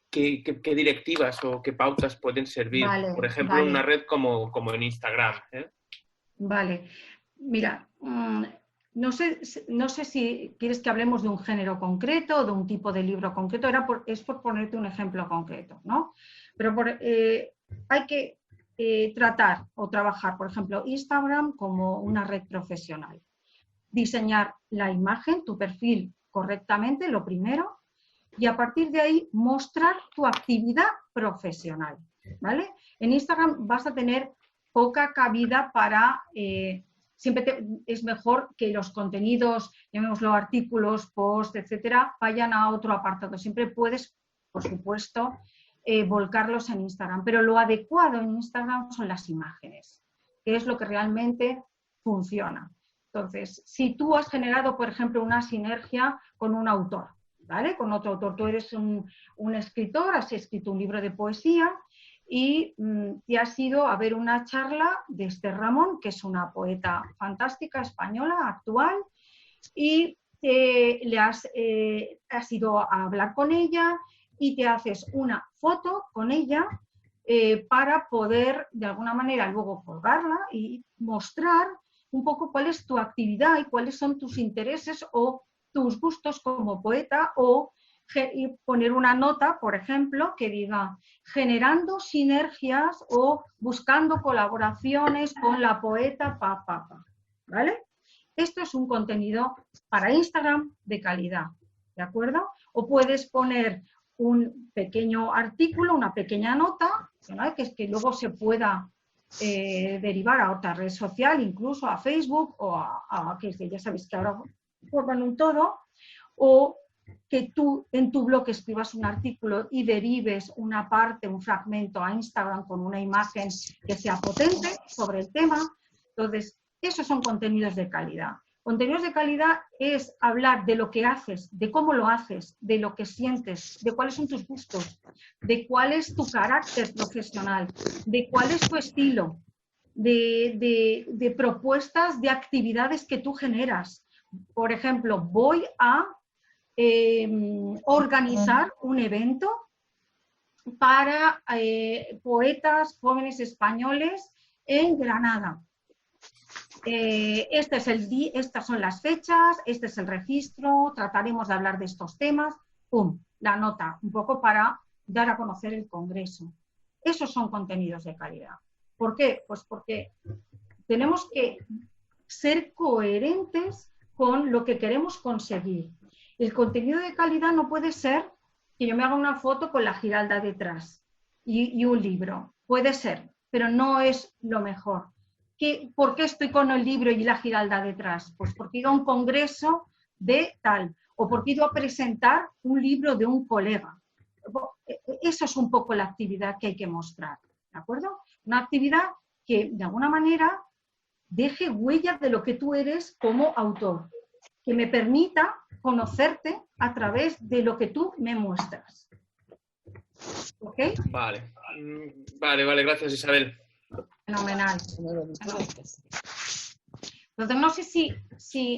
qué directivas o qué pautas pueden servir. Vale, por ejemplo, vale. en una red como en Instagram. Vale. Mira, no sé si quieres que hablemos de un género concreto o de un tipo de libro concreto, es por ponerte un ejemplo concreto, ¿no? Pero hay que tratar o trabajar, por ejemplo, Instagram como una red profesional. Diseñar la imagen, tu perfil correctamente, lo primero, y a partir de ahí mostrar tu actividad profesional, ¿vale? En Instagram vas a tener poca cabida para... siempre es mejor que los contenidos, llamémoslo artículos, posts, etcétera, vayan a otro apartado. Siempre puedes, por supuesto, volcarlos en Instagram, pero lo adecuado en Instagram son las imágenes, que es lo que realmente funciona. Entonces, si tú has generado, por ejemplo, una sinergia con un autor, ¿vale? Con otro autor, tú eres un escritor, has escrito un libro de poesía y te has ido a ver una charla de Esther Ramón, que es una poeta fantástica española, actual, y has ido a hablar con ella y te haces una foto con ella para poder, de alguna manera, luego colgarla y mostrar un poco cuál es tu actividad y cuáles son tus intereses o tus gustos como poeta, o poner una nota, por ejemplo, que diga generando sinergias o buscando colaboraciones con la poeta, ¿vale? Esto es un contenido para Instagram de calidad, ¿de acuerdo? O puedes poner un pequeño artículo, una pequeña nota, ¿no? Que es que luego se pueda derivar a otra red social, incluso a Facebook o que ya sabéis que ahora forman un todo, o que tú en tu blog escribas un artículo y derives una parte, un fragmento a Instagram con una imagen que sea potente sobre el tema. Entonces, esos son contenidos de calidad. Contenidos de calidad es hablar de lo que haces, de cómo lo haces, de lo que sientes, de cuáles son tus gustos, de cuál es tu carácter profesional, de cuál es tu estilo, de propuestas, de actividades que tú generas. Por ejemplo, voy a organizar un evento para poetas jóvenes españoles en Granada. Estas son las fechas, este es el registro, trataremos de hablar de estos temas, ¡pum!, la nota, un poco para dar a conocer el congreso. Esos son contenidos de calidad. ¿Por qué? Pues porque tenemos que ser coherentes con lo que queremos conseguir. El contenido de calidad no puede ser que yo me haga una foto con la Giralda detrás y un libro. Puede ser, pero no es lo mejor. ¿Por qué estoy con el libro y la Giralda detrás? Pues porque he ido a un congreso de tal, o porque he ido a presentar un libro de un colega. Eso es un poco la actividad que hay que mostrar, ¿de acuerdo? Una actividad que, de alguna manera, deje huella de lo que tú eres como autor, que me permita conocerte a través de lo que tú me muestras. ¿Ok? Vale, vale, gracias, Isabel. Fenomenal. Entonces, no sé si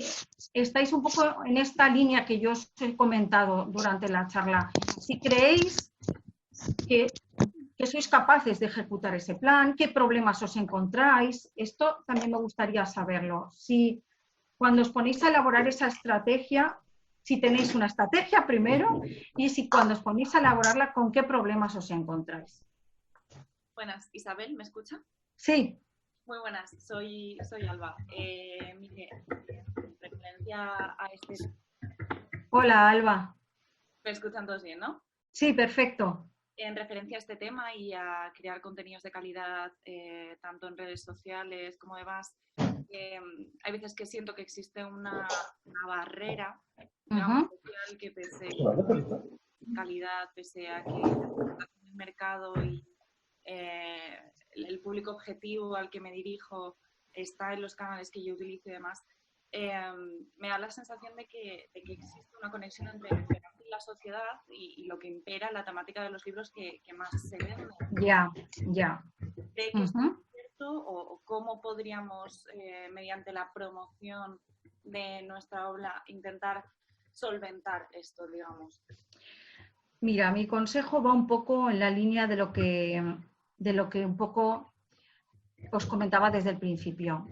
estáis un poco en esta línea que yo os he comentado durante la charla. Si creéis que sois capaces de ejecutar ese plan, qué problemas os encontráis, esto también me gustaría saberlo. Si cuando os ponéis a elaborar esa estrategia, si tenéis una estrategia primero y si cuando os ponéis a elaborarla, con qué problemas os encontráis. Buenas, Isabel, ¿me escucha? Sí. Muy buenas, soy Alba. Mire, en referencia a este... Hola, Alba. ¿Me escuchan todos bien, no? Sí, perfecto. En referencia a este tema y a crear contenidos de calidad, tanto en redes sociales como demás, hay veces que siento que existe una barrera, digamos, social, que pese a calidad, pese a que el mercado y el público objetivo al que me dirijo está en los canales que yo utilizo y demás, me da la sensación de que existe una conexión entre la sociedad y lo que impera la temática de los libros que más se venden. Ya. ¿Cree que esto es cierto o cómo podríamos, mediante la promoción de nuestra obra, intentar solventar esto, digamos? Mira, mi consejo va un poco en la línea de lo que un poco os comentaba desde el principio.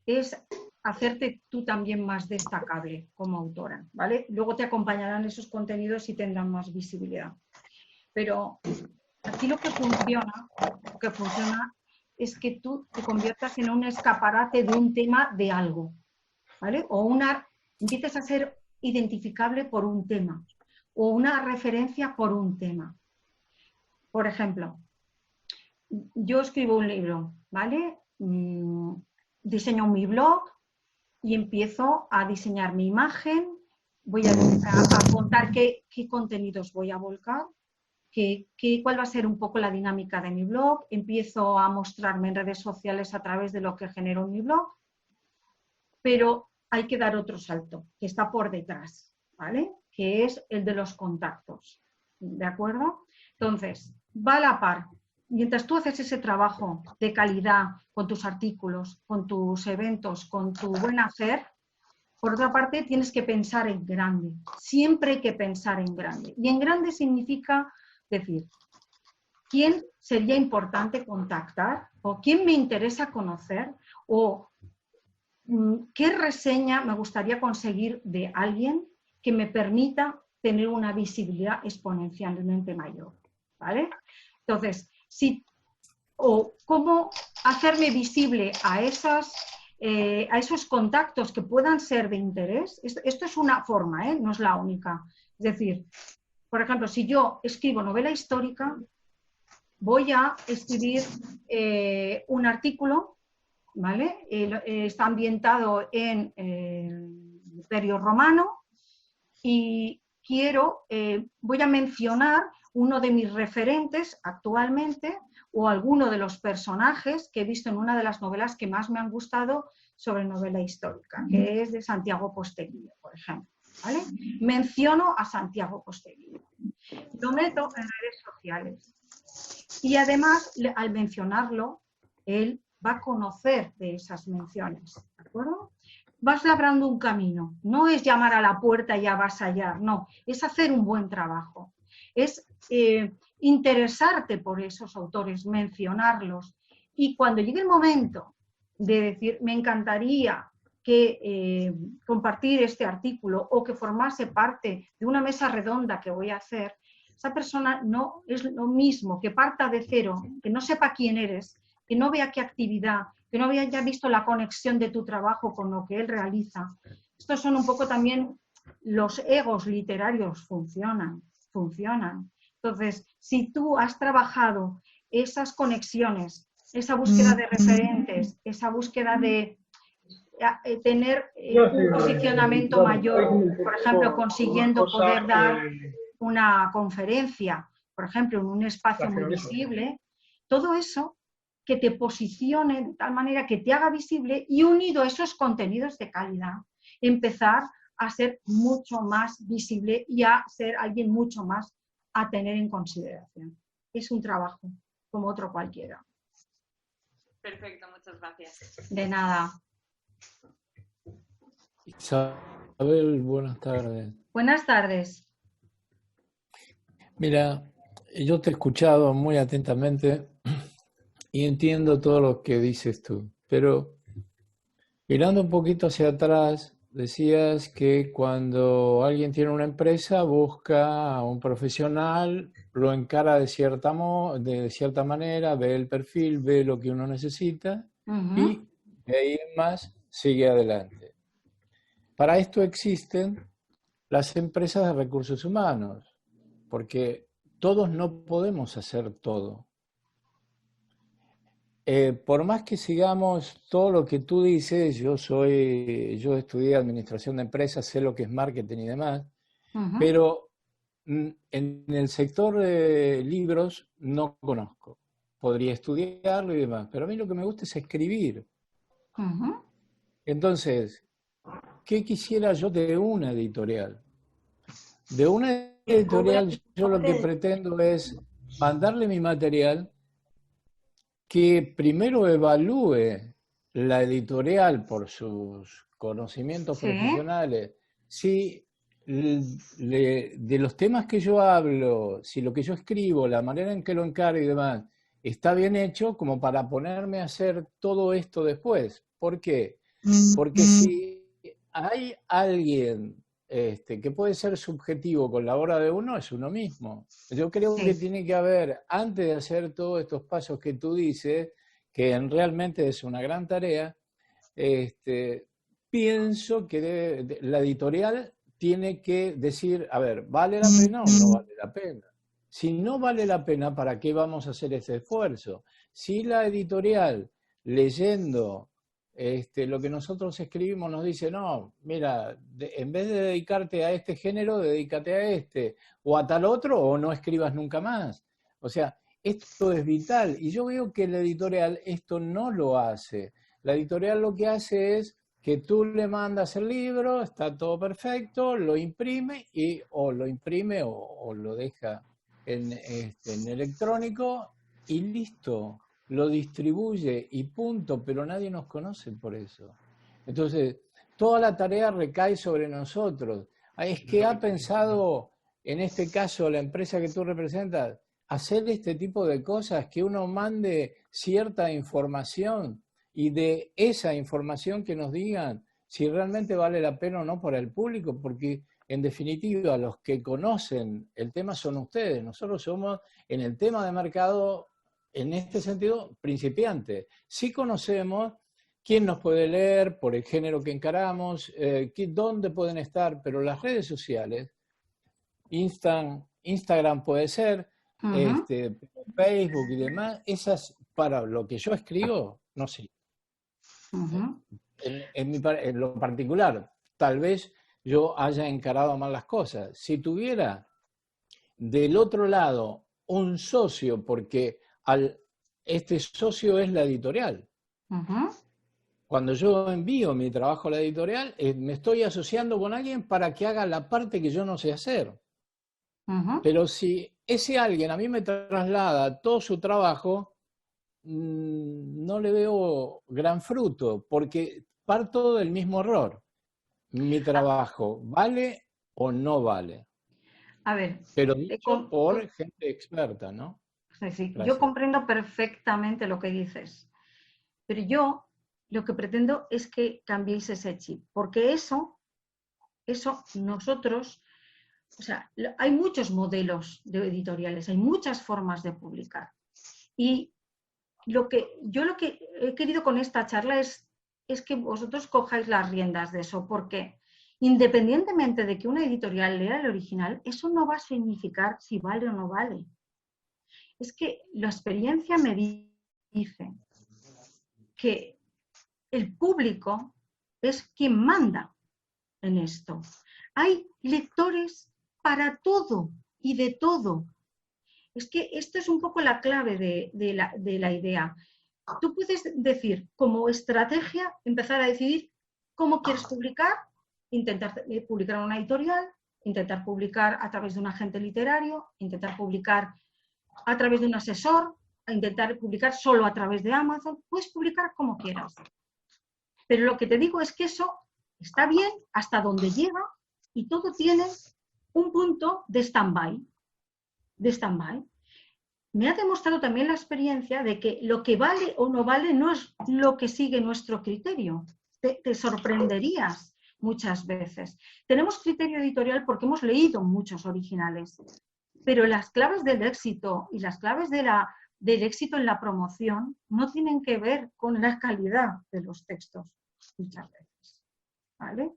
Es hacerte tú también más destacable como autora, ¿vale? Luego te acompañarán esos contenidos y tendrán más visibilidad. Pero aquí lo que funciona es que tú te conviertas en un escaparate de un tema de algo, ¿vale? O empieces a ser identificable por un tema o una referencia por un tema. Por ejemplo, yo escribo un libro, ¿vale? Diseño mi blog y empiezo a diseñar mi imagen, voy a contar qué contenidos voy a volcar, cuál va a ser un poco la dinámica de mi blog, empiezo a mostrarme en redes sociales a través de lo que genero en mi blog, pero hay que dar otro salto, que está por detrás, ¿vale? Que es el de los contactos, ¿de acuerdo? Entonces, va a la par. Mientras tú haces ese trabajo de calidad con tus artículos, con tus eventos, con tu buen hacer, por otra parte tienes que pensar en grande. Siempre hay que pensar en grande. Y en grande significa decir, ¿quién sería importante contactar? ¿O quién me interesa conocer? ¿O qué reseña me gustaría conseguir de alguien que me permita tener una visibilidad exponencialmente mayor? ¿Vale? Entonces, cómo hacerme visible a esos contactos que puedan ser de interés. Esto es una forma, no es la única. Es decir, por ejemplo, si yo escribo novela histórica, voy a escribir un artículo, ¿vale? Está ambientado en el Imperio Romano y voy a mencionar uno de mis referentes actualmente o alguno de los personajes que he visto en una de las novelas que más me han gustado sobre novela histórica, que es de Santiago Posteguillo, por ejemplo. ¿Vale? Menciono a Santiago Posteguillo. Lo meto en redes sociales. Y además, al mencionarlo, él va a conocer de esas menciones. ¿De acuerdo? Vas labrando un camino. No es llamar a la puerta y avasallar, no. Es hacer un buen trabajo. Es interesarte por esos autores, mencionarlos. Y cuando llegue el momento de decir, me encantaría que compartir este artículo o que formase parte de una mesa redonda que voy a hacer, esa persona no es lo mismo que parta de cero, que no sepa quién eres, que no vea qué actividad, que no haya visto la conexión de tu trabajo con lo que él realiza. Estos son un poco también los egos literarios, funcionan. Entonces, si tú has trabajado esas conexiones, esa búsqueda de referentes, esa búsqueda de tener un posicionamiento mayor, por ejemplo, consiguiendo poder dar una conferencia, por ejemplo, en un espacio muy visible, todo eso que te posicione de tal manera que te haga visible y unido a esos contenidos de calidad, empezar a ser mucho más visible y a ser alguien mucho más a tener en consideración. Es un trabajo como otro cualquiera. Perfecto, muchas gracias. De nada. Isabel, buenas tardes. Buenas tardes. Mira, yo te he escuchado muy atentamente y entiendo todo lo que dices tú, pero mirando un poquito hacia atrás, decías que cuando alguien tiene una empresa busca a un profesional, lo encara de cierta manera, ve el perfil, ve lo que uno necesita y de ahí en más sigue adelante. Para esto existen las empresas de recursos humanos, porque todos no podemos hacer todo. Por más que sigamos todo lo que tú dices, yo estudié administración de empresas, sé lo que es marketing y demás, pero en el sector de libros no conozco. Podría estudiarlo y demás, pero a mí lo que me gusta es escribir. Entonces, ¿qué quisiera yo de una editorial? De una editorial yo lo que pretendo es mandarle mi material, que primero evalúe la editorial por sus conocimientos profesionales, si de los temas que yo hablo, si lo que yo escribo, la manera en que lo encaro y demás, está bien hecho como para ponerme a hacer todo esto después. ¿Por qué? Porque si hay alguien que puede ser subjetivo con la obra de uno, es uno mismo. Yo creo que tiene que haber, antes de hacer todos estos pasos que tú dices, que realmente es una gran tarea, pienso que la editorial tiene que decir, a ver, ¿vale la pena o no vale la pena? Si no vale la pena, ¿para qué vamos a hacer ese esfuerzo? Si la editorial, leyendo lo que nosotros escribimos, nos dice, no, mira, en vez de dedicarte a este género, dedícate a este, o a tal otro, o no escribas nunca más. O sea, esto es vital. Y yo veo que la editorial esto no lo hace. La editorial lo que hace es que tú le mandas el libro, está todo perfecto, lo imprime, o lo deja en electrónico y listo. Lo distribuye y punto, pero nadie nos conoce por eso. Entonces, toda la tarea recae sobre nosotros. Es que ha pensado, en este caso, la empresa que tú representas, hacer este tipo de cosas, que uno mande cierta información y de esa información que nos digan si realmente vale la pena o no para el público, porque en definitiva los que conocen el tema son ustedes. Nosotros somos, en el tema de mercado, en este sentido, principiantes. Sí conocemos quién nos puede leer por el género que encaramos, dónde pueden estar, pero las redes sociales, Instagram puede ser, Facebook y demás, esas para lo que yo escribo, no sé. En lo particular, tal vez yo haya encarado mal las cosas. Si tuviera del otro lado un socio, porque este socio es la editorial. Cuando yo envío mi trabajo a la editorial, me estoy asociando con alguien para que haga la parte que yo no sé hacer. Pero si ese alguien a mí me traslada todo su trabajo, no le veo gran fruto, porque parto del mismo error. Mi trabajo, ¿vale o no vale? A ver. Pero dicho por gente experta, ¿no? Sí, yo comprendo perfectamente lo que dices, pero yo lo que pretendo es que cambiéis ese chip, porque eso nosotros, o sea, hay muchos modelos de editoriales, hay muchas formas de publicar. Y lo que he querido con esta charla es que vosotros cojáis las riendas de eso, porque independientemente de que una editorial lea el original, eso no va a significar si vale o no vale. Es que la experiencia me dice que el público es quien manda en esto. Hay lectores para todo y de todo. Es que esto es un poco la clave de la idea. Tú puedes decir, como estrategia, empezar a decidir cómo quieres publicar, intentar publicar en una editorial, intentar publicar a través de un agente literario, intentar publicar a través de un asesor, a intentar publicar solo a través de Amazon. Puedes publicar como quieras. Pero lo que te digo es que eso está bien hasta donde llega y todo tiene un punto de stand-by. Me ha demostrado también la experiencia de que lo que vale o no vale no es lo que sigue nuestro criterio. Te sorprenderías muchas veces. Tenemos criterio editorial porque hemos leído muchos originales, pero las claves del éxito y las claves del éxito en la promoción no tienen que ver con la calidad de los textos muchas veces, ¿vale?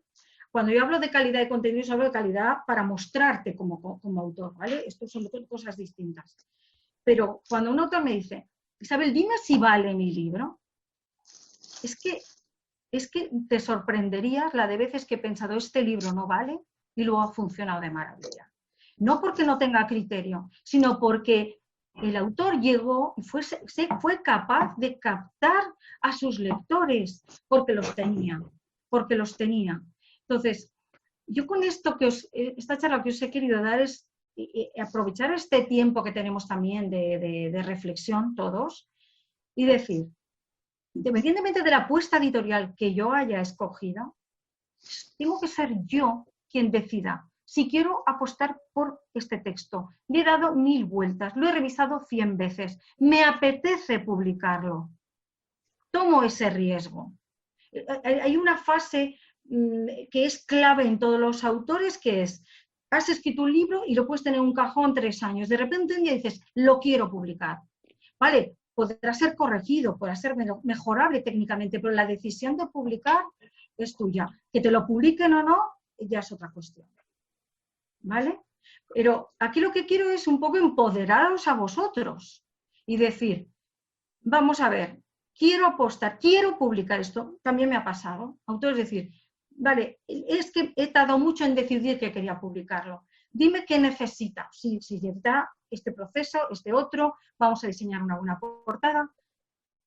Cuando yo hablo de calidad de contenidos, hablo de calidad para mostrarte como autor, ¿vale? Estas son cosas distintas. Pero cuando un autor me dice, Isabel, dime si vale mi libro, es que te sorprenderías la de veces que he pensado, este libro no vale, y luego ha funcionado de maravilla. No porque no tenga criterio, sino porque el autor llegó y fue capaz de captar a sus lectores, porque los tenía. Entonces, yo con esto esta charla que os he querido dar es aprovechar este tiempo que tenemos también de reflexión todos y decir, independientemente de la apuesta editorial que yo haya escogido, tengo que ser yo quien decida si quiero apostar por este texto. Le he dado 1000 vueltas, lo he revisado 100 veces, me apetece publicarlo. Tomo ese riesgo. Hay una fase que es clave en todos los autores, que es, has escrito un libro y lo puedes tener en un cajón 3 años. De repente un día dices, lo quiero publicar. Vale, podrá ser corregido, podrá ser mejorable técnicamente, pero la decisión de publicar es tuya. Que te lo publiquen o no, ya es otra cuestión. ¿Vale? Pero aquí lo que quiero es un poco empoderaros a vosotros y decir, vamos a ver, quiero apostar, quiero publicar esto. También me ha pasado. Autores decir, vale, es que he tardado mucho en decidir que quería publicarlo. Dime qué necesita. Si necesita este proceso, este otro, vamos a diseñar una buena portada.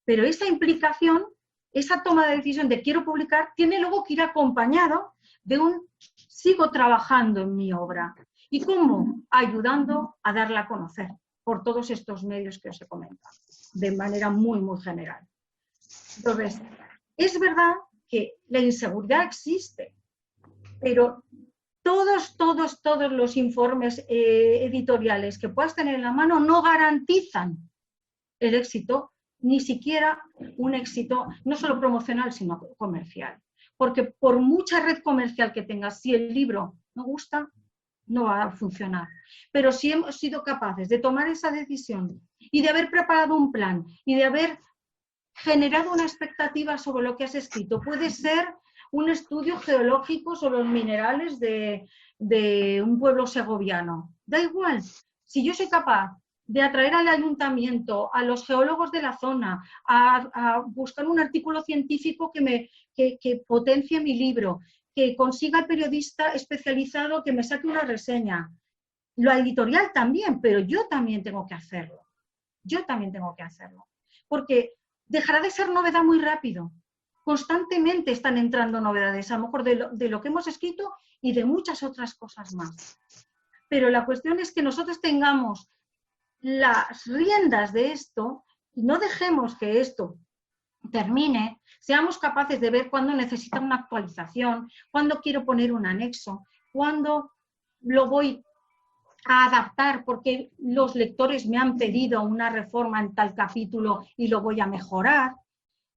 Pero esa implicación, esa toma de decisión de quiero publicar, tiene luego que ir acompañado de un sigo trabajando en mi obra. ¿Y cómo? Ayudando a darla a conocer por todos estos medios que os he comentado, de manera muy, muy general. Entonces, es verdad que la inseguridad existe, pero todos los informes editoriales que puedas tener en la mano no garantizan el éxito, ni siquiera un éxito no solo promocional, sino comercial. Porque por mucha red comercial que tengas, si el libro no gusta, no va a funcionar. Pero si hemos sido capaces de tomar esa decisión y de haber preparado un plan y de haber generado una expectativa sobre lo que has escrito, puede ser un estudio geológico sobre los minerales de un pueblo segoviano. Da igual, si yo soy capaz de atraer al ayuntamiento, a los geólogos de la zona, a buscar un artículo científico que potencie mi libro, que consiga el periodista especializado que me saque una reseña. La editorial también, pero yo también tengo que hacerlo. Yo también tengo que hacerlo. Porque dejará de ser novedad muy rápido. Constantemente están entrando novedades, a lo mejor de lo que hemos escrito y de muchas otras cosas más. Pero la cuestión es que nosotros tengamos las riendas de esto y no dejemos que esto termine, seamos capaces de ver cuándo necesita una actualización, cuándo quiero poner un anexo, cuándo lo voy a adaptar porque los lectores me han pedido una reforma en tal capítulo y lo voy a mejorar.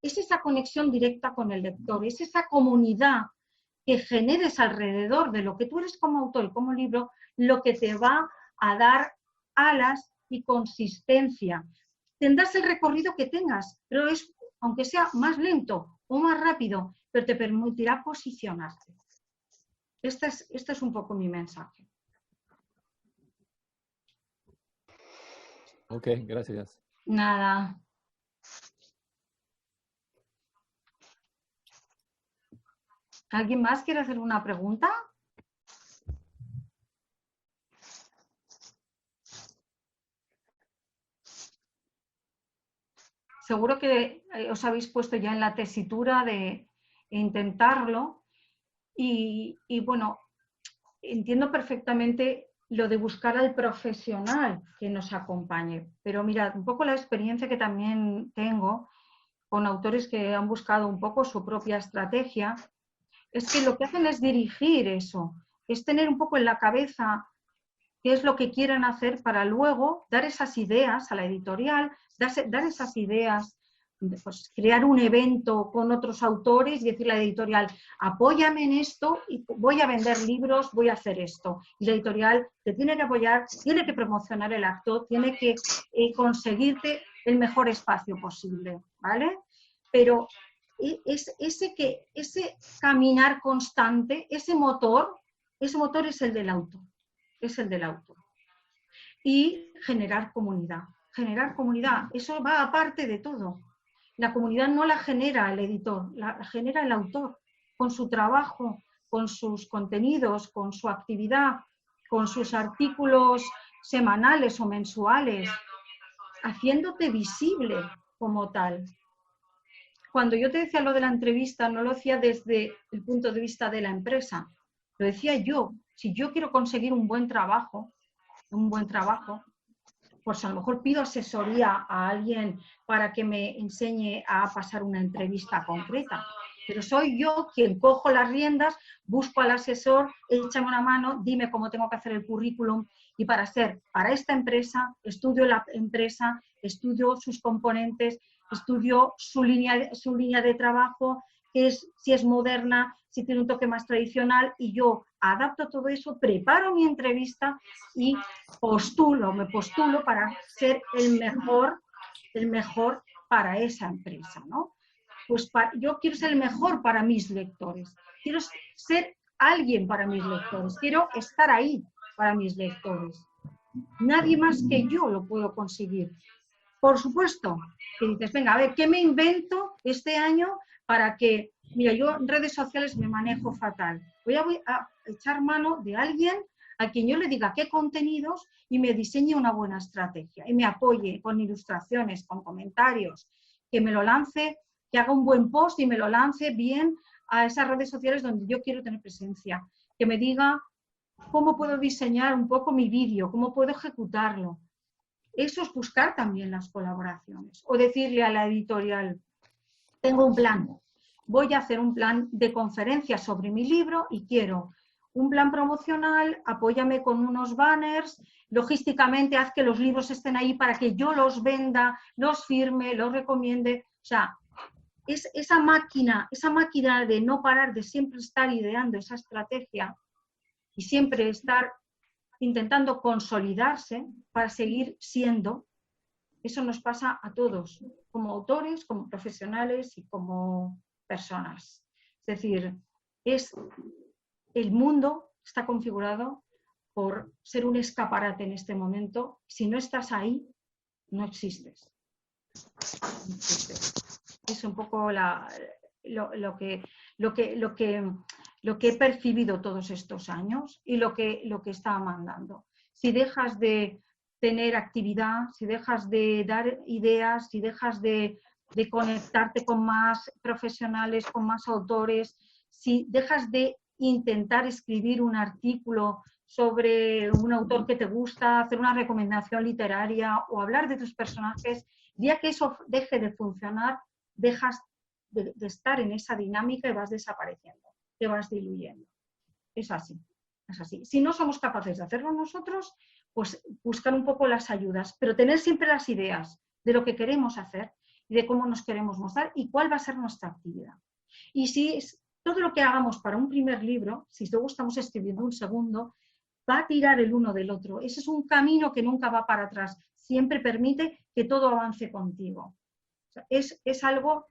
Es esa conexión directa con el lector, es esa comunidad que generes alrededor de lo que tú eres como autor y como libro, lo que te va a dar alas y consistencia. Tendrás el recorrido que tengas, pero es, aunque sea más lento o más rápido, pero te permitirá posicionarte. Este es un poco mi mensaje. Ok, gracias. Nada. ¿Alguien más quiere hacer una pregunta? Seguro que os habéis puesto ya en la tesitura de intentarlo y bueno, entiendo perfectamente lo de buscar al profesional que nos acompañe, pero mirad, un poco la experiencia que también tengo con autores que han buscado un poco su propia estrategia, es que lo que hacen es dirigir eso, es tener un poco en la cabeza qué es lo que quieren hacer para luego dar esas ideas a la editorial, dar esas ideas, pues crear un evento con otros autores y decirle a la editorial, apóyame en esto y voy a vender libros, voy a hacer esto. Y la editorial te tiene que apoyar, tiene que promocionar el acto, tiene que conseguirte el mejor espacio posible, ¿vale? Pero ese caminar constante, ese motor es el del autor. Es el del autor. Y generar comunidad. Generar comunidad, eso va aparte de todo. La comunidad no la genera el editor, la genera el autor, con su trabajo, con sus contenidos, con su actividad, con sus artículos semanales o mensuales, haciéndote visible como tal. Cuando yo te decía lo de la entrevista, no lo decía desde el punto de vista de la empresa, lo decía yo. Si yo quiero conseguir un buen trabajo, pues a lo mejor pido asesoría a alguien para que me enseñe a pasar una entrevista concreta. Pero soy yo quien cojo las riendas, busco al asesor, échame una mano, dime cómo tengo que hacer el currículum y para esta empresa, estudio la empresa, estudio sus componentes, estudio su línea de trabajo, si es moderna, si tiene un toque más tradicional y yo adapto todo eso, preparo mi entrevista y me postulo para ser el mejor para esa empresa, ¿no? Pues yo quiero ser el mejor para mis lectores, quiero ser alguien para mis lectores, quiero estar ahí para mis lectores. Nadie más que yo lo puedo conseguir. Por supuesto, que dices, venga, a ver, ¿qué me invento este año para que, mira, yo en redes sociales me manejo fatal? Voy a echar mano de alguien a quien yo le diga qué contenidos y me diseñe una buena estrategia y me apoye con ilustraciones, con comentarios, que me lo lance, que haga un buen post y me lo lance bien a esas redes sociales donde yo quiero tener presencia, que me diga cómo puedo diseñar un poco mi vídeo, cómo puedo ejecutarlo. Eso es buscar también las colaboraciones. O decirle a la editorial, tengo un plan, voy a hacer un plan de conferencias sobre mi libro y quiero un plan promocional, apóyame con unos banners, logísticamente haz que los libros estén ahí para que yo los venda, los firme, los recomiende. O sea, es esa máquina de no parar, de siempre estar ideando esa estrategia y siempre estar intentando consolidarse para seguir siendo. Eso nos pasa a todos, como autores, como profesionales y como personas. Es decir, el mundo está configurado por ser un escaparate en este momento. Si no estás ahí, no existes. No existes. Es un poco lo que lo que he percibido todos estos años y lo que estaba mandando. Si dejas de tener actividad, si dejas de dar ideas, si dejas de conectarte con más profesionales, con más autores, si dejas de intentar escribir un artículo sobre un autor que te gusta, hacer una recomendación literaria o hablar de tus personajes, ya que eso deje de funcionar, dejas de estar en esa dinámica y vas desapareciendo, te vas diluyendo. Es así, es así. Si no somos capaces de hacerlo nosotros, pues buscar un poco las ayudas, pero tener siempre las ideas de lo que queremos hacer y de cómo nos queremos mostrar y cuál va a ser nuestra actividad. Y si todo lo que hagamos para un primer libro, si luego estamos escribiendo un segundo, va a tirar el uno del otro. Ese es un camino que nunca va para atrás. Siempre permite que todo avance contigo. O sea, es algo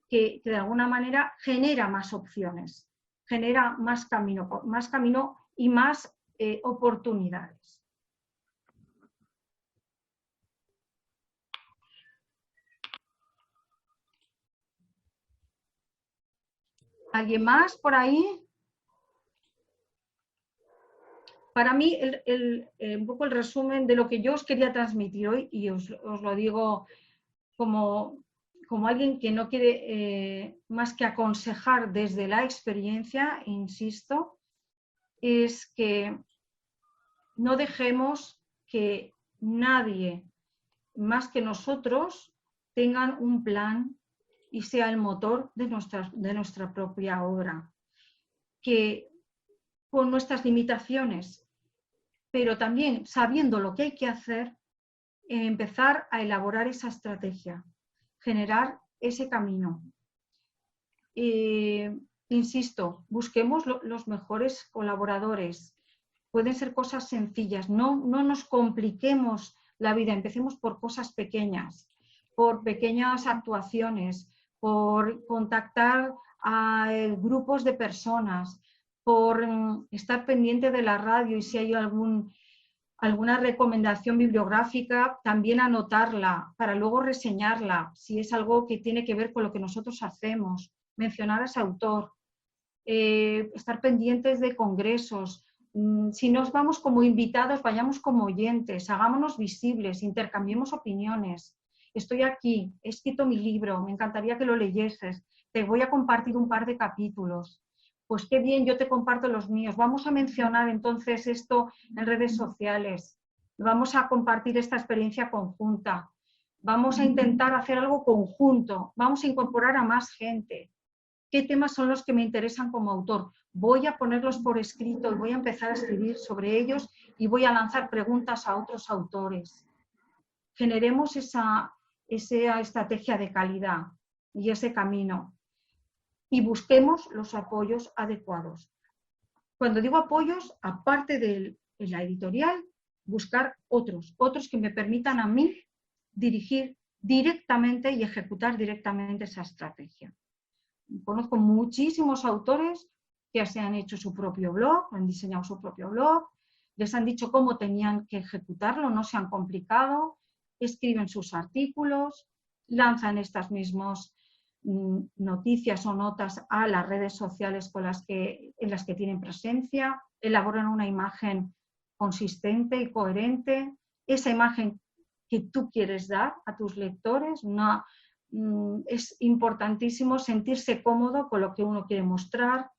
que de alguna manera genera más opciones, genera más camino y más oportunidades. ¿Alguien más por ahí? Para mí, un poco el resumen de lo que yo os quería transmitir hoy, y os lo digo como alguien que no quiere más que aconsejar desde la experiencia, insisto, es que no dejemos que nadie más que nosotros tengan un plan y sea el motor de nuestra propia obra. Que con nuestras limitaciones, pero también sabiendo lo que hay que hacer, empezar a elaborar esa estrategia, generar ese camino. Insisto, busquemos los mejores colaboradores. Pueden ser cosas sencillas, no nos compliquemos la vida, empecemos por cosas pequeñas, por pequeñas actuaciones, por contactar a grupos de personas, por estar pendiente de la radio y si hay alguna recomendación bibliográfica, también anotarla para luego reseñarla, si es algo que tiene que ver con lo que nosotros hacemos, mencionar a ese autor, estar pendientes de congresos. Si nos vamos como invitados, vayamos como oyentes, hagámonos visibles, intercambiemos opiniones. Estoy aquí, he escrito mi libro, me encantaría que lo leyeses, te voy a compartir un par de capítulos. Pues qué bien, yo te comparto los míos. Vamos a mencionar entonces esto en redes sociales. Vamos a compartir esta experiencia conjunta. Vamos a intentar hacer algo conjunto. Vamos a incorporar a más gente. ¿Qué temas son los que me interesan como autor? Voy a ponerlos por escrito y voy a empezar a escribir sobre ellos y voy a lanzar preguntas a otros autores. Generemos esa estrategia de calidad y ese camino. Y busquemos los apoyos adecuados. Cuando digo apoyos, aparte de la editorial, buscar otros que me permitan a mí dirigir directamente y ejecutar directamente esa estrategia. Conozco muchísimos autores que se han hecho su propio blog, han diseñado su propio blog, les han dicho cómo tenían que ejecutarlo, no se han complicado, escriben sus artículos, lanzan estas mismas noticias o notas a las redes sociales en las que tienen presencia, elaboran una imagen consistente y coherente, esa imagen que tú quieres dar a tus lectores. Es importantísimo sentirse cómodo con lo que uno quiere mostrar,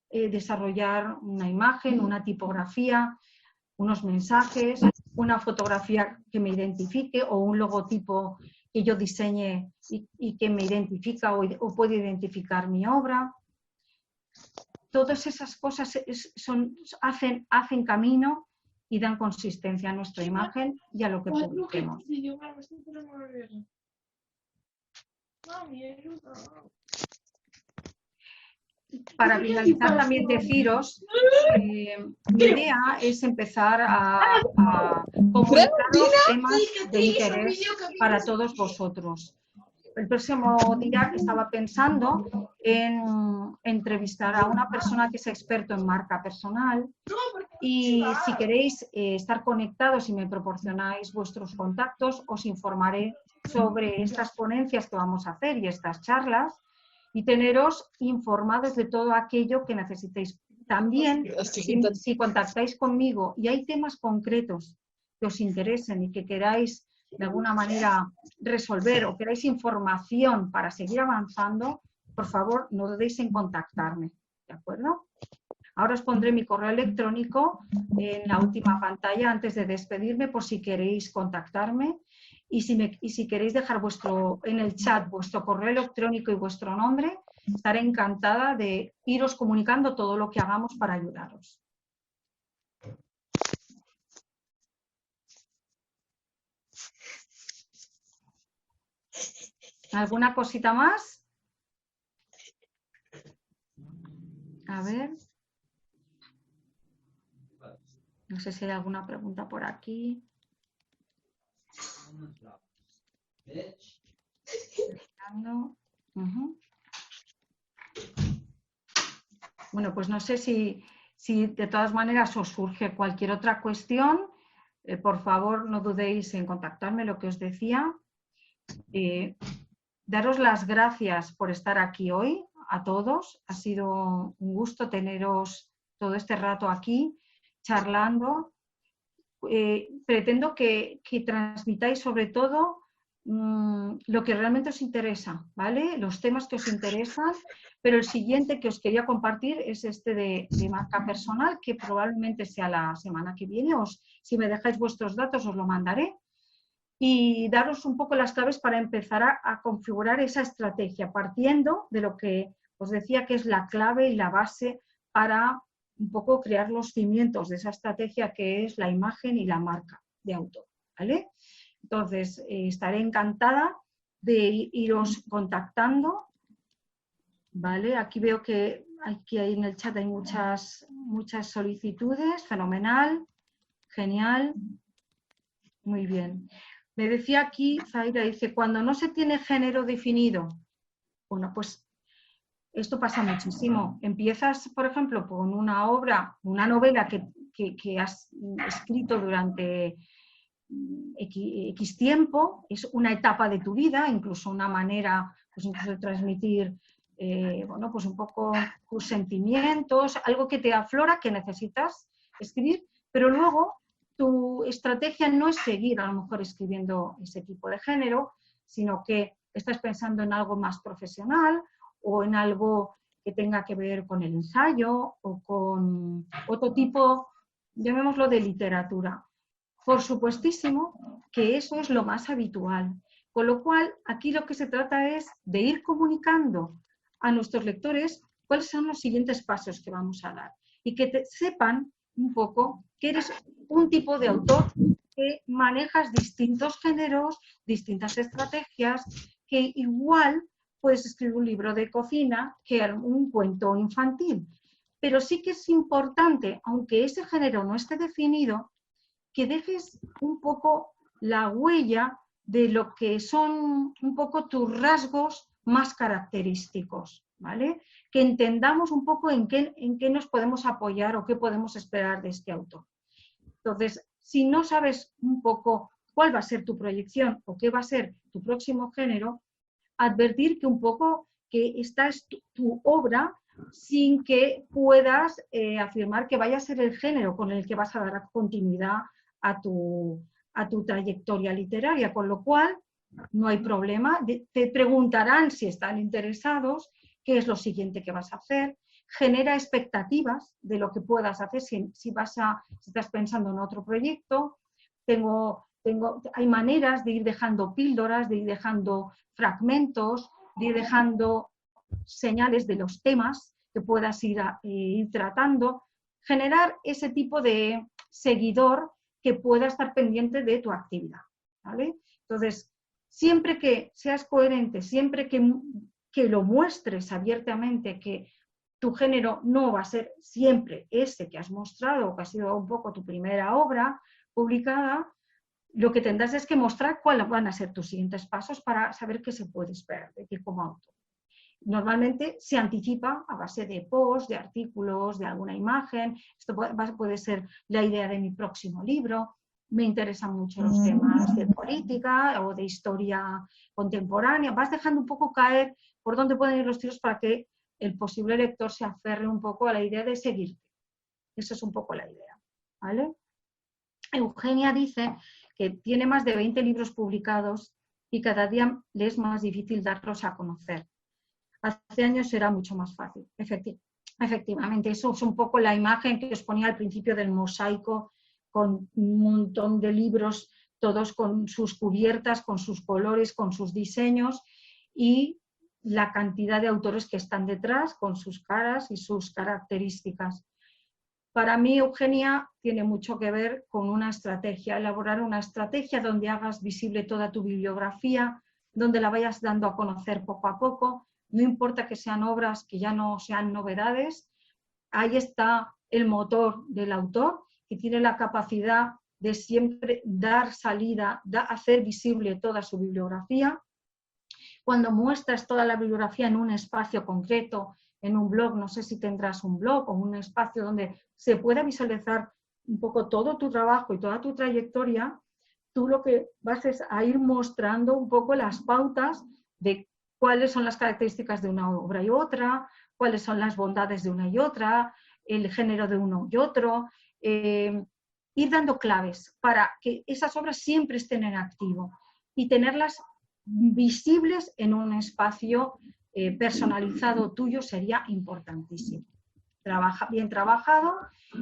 desarrollar una imagen, una tipografía, unos mensajes, una fotografía que me identifique o un logotipo que yo diseñe y que me identifica o puede identificar mi obra. Todas esas cosas hacen camino y dan consistencia a nuestra imagen y a lo que publiquemos. Para finalizar también deciros, mi idea es empezar a comunicar los temas de interés para todos vosotros. El próximo día estaba pensando en entrevistar a una persona que es experto en marca personal y si queréis estar conectados y me proporcionáis vuestros contactos, os informaré sobre estas ponencias que vamos a hacer y estas charlas. y teneros informados de todo aquello que necesitéis. También, si contactáis conmigo y hay temas concretos que os interesen y que queráis de alguna manera resolver o queráis información para seguir avanzando, por favor, no dudéis en contactarme, ¿de acuerdo? Ahora os pondré mi correo electrónico en la última pantalla antes de despedirme por si queréis contactarme y si queréis dejar en el chat vuestro correo electrónico y vuestro nombre, estaré encantada de iros comunicando todo lo que hagamos para ayudaros. ¿Alguna cosita más? A ver. No sé si hay alguna pregunta por aquí. Bueno, pues no sé si de todas maneras os surge cualquier otra cuestión, por favor no dudéis en contactarme, lo que os decía. Daros las gracias por estar aquí hoy a todos. Ha sido un gusto teneros todo este rato aquí charlando. Pretendo que transmitáis sobre todo lo que realmente os interesa, ¿vale? Los temas que os interesan, pero el siguiente que os quería compartir es este de marca personal, que probablemente sea la semana que viene, si me dejáis vuestros datos os lo mandaré, y daros un poco las claves para empezar a configurar esa estrategia, partiendo de lo que os decía que es la clave y la base para un poco crear los cimientos de esa estrategia que es la imagen y la marca de autor, ¿vale? Entonces, estaré encantada de iros contactando, ¿vale? Aquí veo que aquí en el chat hay muchas solicitudes, fenomenal, genial, muy bien. Me decía aquí, Zaira, dice, cuando no se tiene género definido, bueno, pues esto pasa muchísimo. Empiezas, por ejemplo, con una obra, una novela que has escrito durante X tiempo, es una etapa de tu vida, incluso una manera pues, incluso de transmitir bueno, pues un poco tus sentimientos, algo que te aflora, que necesitas escribir, pero luego tu estrategia no es seguir a lo mejor escribiendo ese tipo de género, sino que estás pensando en algo más profesional o en algo que tenga que ver con el ensayo o con otro tipo, llamémoslo, de literatura. Por supuestísimo que eso es lo más habitual, con lo cual aquí lo que se trata es de ir comunicando a nuestros lectores cuáles son los siguientes pasos que vamos a dar y que sepan un poco que eres un tipo de autor que manejas distintos géneros, distintas estrategias, que igual puedes escribir un libro de cocina que un cuento infantil. Pero sí que es importante, aunque ese género no esté definido, que dejes un poco la huella de lo que son un poco tus rasgos más característicos, ¿vale? Que entendamos un poco en qué nos podemos apoyar o qué podemos esperar de este autor. Entonces, si no sabes un poco cuál va a ser tu proyección o qué va a ser tu próximo género, advertir que un poco que esta es tu obra sin que puedas afirmar que vaya a ser el género con el que vas a dar continuidad a tu trayectoria literaria, con lo cual no hay problema. Te preguntarán si están interesados, qué es lo siguiente que vas a hacer, genera expectativas de lo que puedas hacer si estás pensando en otro proyecto. Hay maneras de ir dejando píldoras, de ir dejando fragmentos, de ir dejando señales de los temas que puedas ir tratando, generar ese tipo de seguidor que pueda estar pendiente de tu actividad, ¿vale? Entonces, siempre que seas coherente, siempre que lo muestres abiertamente, que tu género no va a ser siempre ese que has mostrado o que ha sido un poco tu primera obra publicada, lo que tendrás es que mostrar cuáles van a ser tus siguientes pasos para saber qué se puede esperar de ti como autor. Normalmente se anticipa a base de posts, de artículos, de alguna imagen. Esto puede ser la idea de mi próximo libro. me interesan mucho los temas de política o de historia contemporánea. Vas dejando un poco caer por dónde pueden ir los tiros para que el posible lector se aferre un poco a la idea de seguirte. Eso es un poco la idea, ¿vale? Eugenia dice que tiene más de 20 libros publicados y cada día le es más difícil darlos a conocer. Hace años era mucho más fácil. Efectivamente, eso es un poco la imagen que os ponía al principio del mosaico, con un montón de libros, todos con sus cubiertas, con sus colores, con sus diseños y la cantidad de autores que están detrás, con sus caras y sus características. Para mí, Eugenia, tiene mucho que ver con una estrategia, elaborar una estrategia donde hagas visible toda tu bibliografía, donde la vayas dando a conocer poco a poco, no importa que sean obras que ya no sean novedades, ahí está el motor del autor, que tiene la capacidad de siempre dar salida, hacer visible toda su bibliografía. Cuando muestras toda la bibliografía en un espacio concreto, en un blog, no sé si tendrás un blog o un espacio donde se pueda visualizar un poco todo tu trabajo y toda tu trayectoria, tú lo que vas es a ir mostrando un poco las pautas de cuáles son las características de una obra y otra, cuáles son las bondades de una y otra, el género de uno y otro, ir dando claves para que esas obras siempre estén en activo y tenerlas visibles en un espacio personalizado tuyo sería importantísimo. Bien trabajado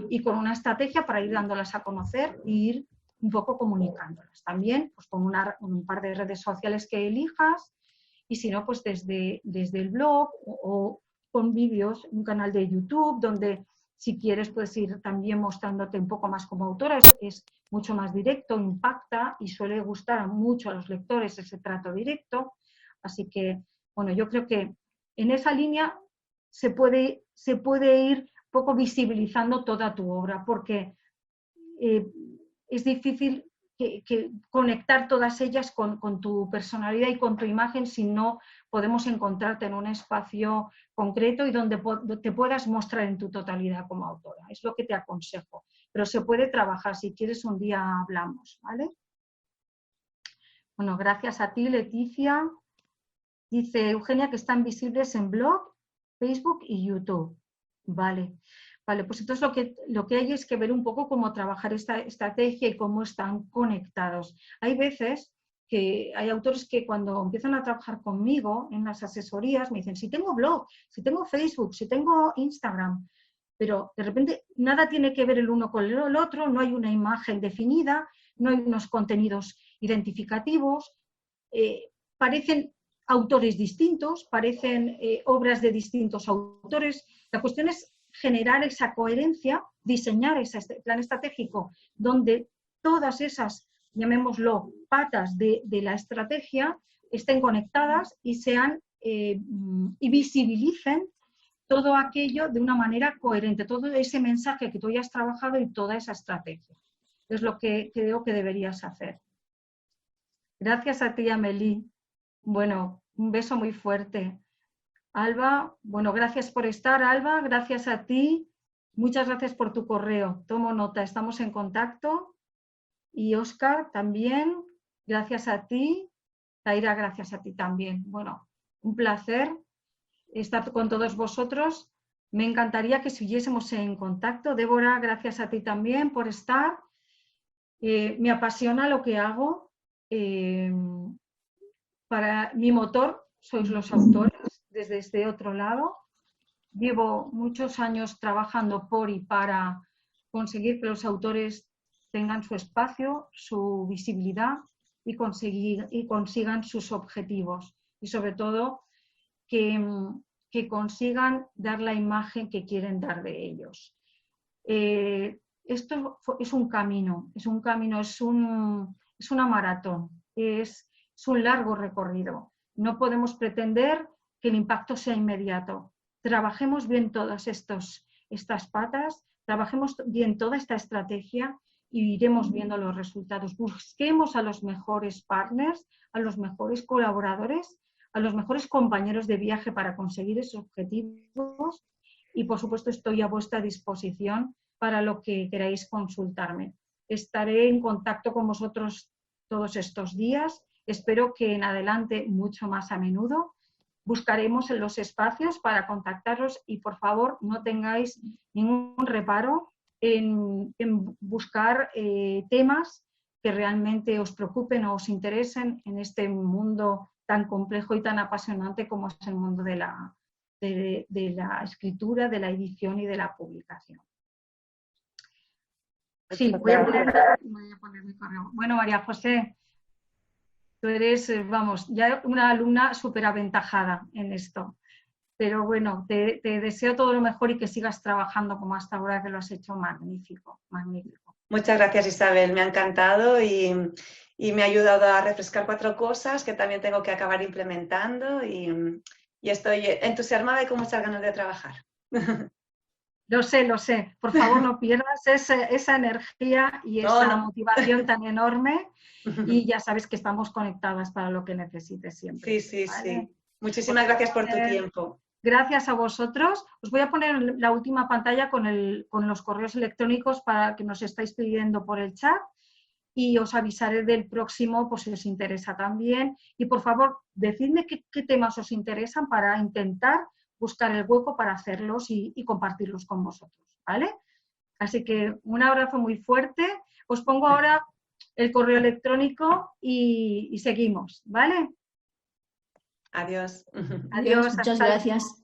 y con una estrategia para ir dándolas a conocer e ir un poco comunicándolas. También pues, con un par de redes sociales que elijas y si no, pues desde el blog o con vídeos, un canal de YouTube donde si quieres puedes ir también mostrándote un poco más como autora. Es mucho más directo, impacta y suele gustar mucho a los lectores ese trato directo. Así que, bueno, yo creo que en esa línea se puede ir un poco visibilizando toda tu obra, porque es difícil que conectar todas ellas con tu personalidad y con tu imagen si no podemos encontrarte en un espacio concreto y donde te puedas mostrar en tu totalidad como autora. Es lo que te aconsejo. Pero se puede trabajar. Si quieres, un día hablamos, ¿vale? Bueno, gracias a ti, Leticia. Dice Eugenia que están visibles en blog, Facebook y YouTube. Vale. Vale, pues entonces lo que hay es que ver un poco cómo trabajar esta estrategia y cómo están conectados. Hay veces que hay autores que cuando empiezan a trabajar conmigo en las asesorías me dicen, si tengo blog, si tengo Facebook, si tengo Instagram, pero de repente nada tiene que ver el uno con el otro, no hay una imagen definida, no hay unos contenidos identificativos, parecen autores distintos, parecen obras de distintos autores. La cuestión es generar esa coherencia, diseñar ese plan estratégico donde todas esas, llamémoslo, patas de la estrategia estén conectadas y y visibilicen todo aquello de una manera coherente, todo ese mensaje que tú ya has trabajado y toda esa estrategia. Es lo que creo que deberías hacer. Gracias a ti, Amelie. Bueno, un beso muy fuerte. Alba, bueno, gracias por estar, Alba, gracias a ti, muchas gracias por tu correo, tomo nota, estamos en contacto. Y Óscar, también, gracias a ti. Zaira, gracias a ti también. Bueno, un placer estar con todos vosotros. Me encantaría que siguiésemos en contacto. Débora, gracias a ti también por estar. Me apasiona lo que hago. Para mi motor sois los autores. Desde este otro lado. Llevo muchos años trabajando por y para conseguir que los autores tengan su espacio, su visibilidad y consigan sus objetivos. Y sobre todo que consigan dar la imagen que quieren dar de ellos. Esto es un camino, es una maratón, es un largo recorrido. No podemos pretender que el impacto sea inmediato. Trabajemos bien todas estas patas, trabajemos bien toda esta estrategia y iremos viendo los resultados. Busquemos a los mejores partners, a los mejores colaboradores, a los mejores compañeros de viaje para conseguir esos objetivos y, por supuesto, estoy a vuestra disposición para lo que queráis consultarme. estaré en contacto con vosotros todos estos días. Espero que en adelante mucho más a menudo. Buscaremos en los espacios para contactaros y por favor no tengáis ningún reparo en buscar temas que realmente os preocupen o os interesen en este mundo tan complejo y tan apasionante como es el mundo de la escritura, de la edición y de la publicación. Sí, voy a poner mi correo. Bueno, María José, tú eres, vamos, ya una alumna súper aventajada en esto. Pero bueno, te deseo todo lo mejor y que sigas trabajando como hasta ahora, que lo has hecho magnífico, magnífico. Muchas gracias, Isabel, me ha encantado y me ha ayudado a refrescar 4 cosas que también tengo que acabar implementando y estoy entusiasmada y con muchas ganas de trabajar. Lo sé. Por favor, no pierdas esa energía y esa motivación tan enorme y ya sabes que estamos conectadas para lo que necesites siempre. Sí, ¿vale? sí. Muchísimas gracias por tu tiempo. Gracias a vosotros. Os voy a poner la última pantalla con los correos electrónicos para que nos estáis pidiendo por el chat y os avisaré del próximo, pues si os interesa también. Y por favor, decidme qué temas os interesan para intentar buscar el hueco para hacerlos y compartirlos con vosotros, ¿vale? Así que un abrazo muy fuerte. Os pongo ahora el correo electrónico y seguimos, ¿vale? Adiós. Adiós. Muchas gracias.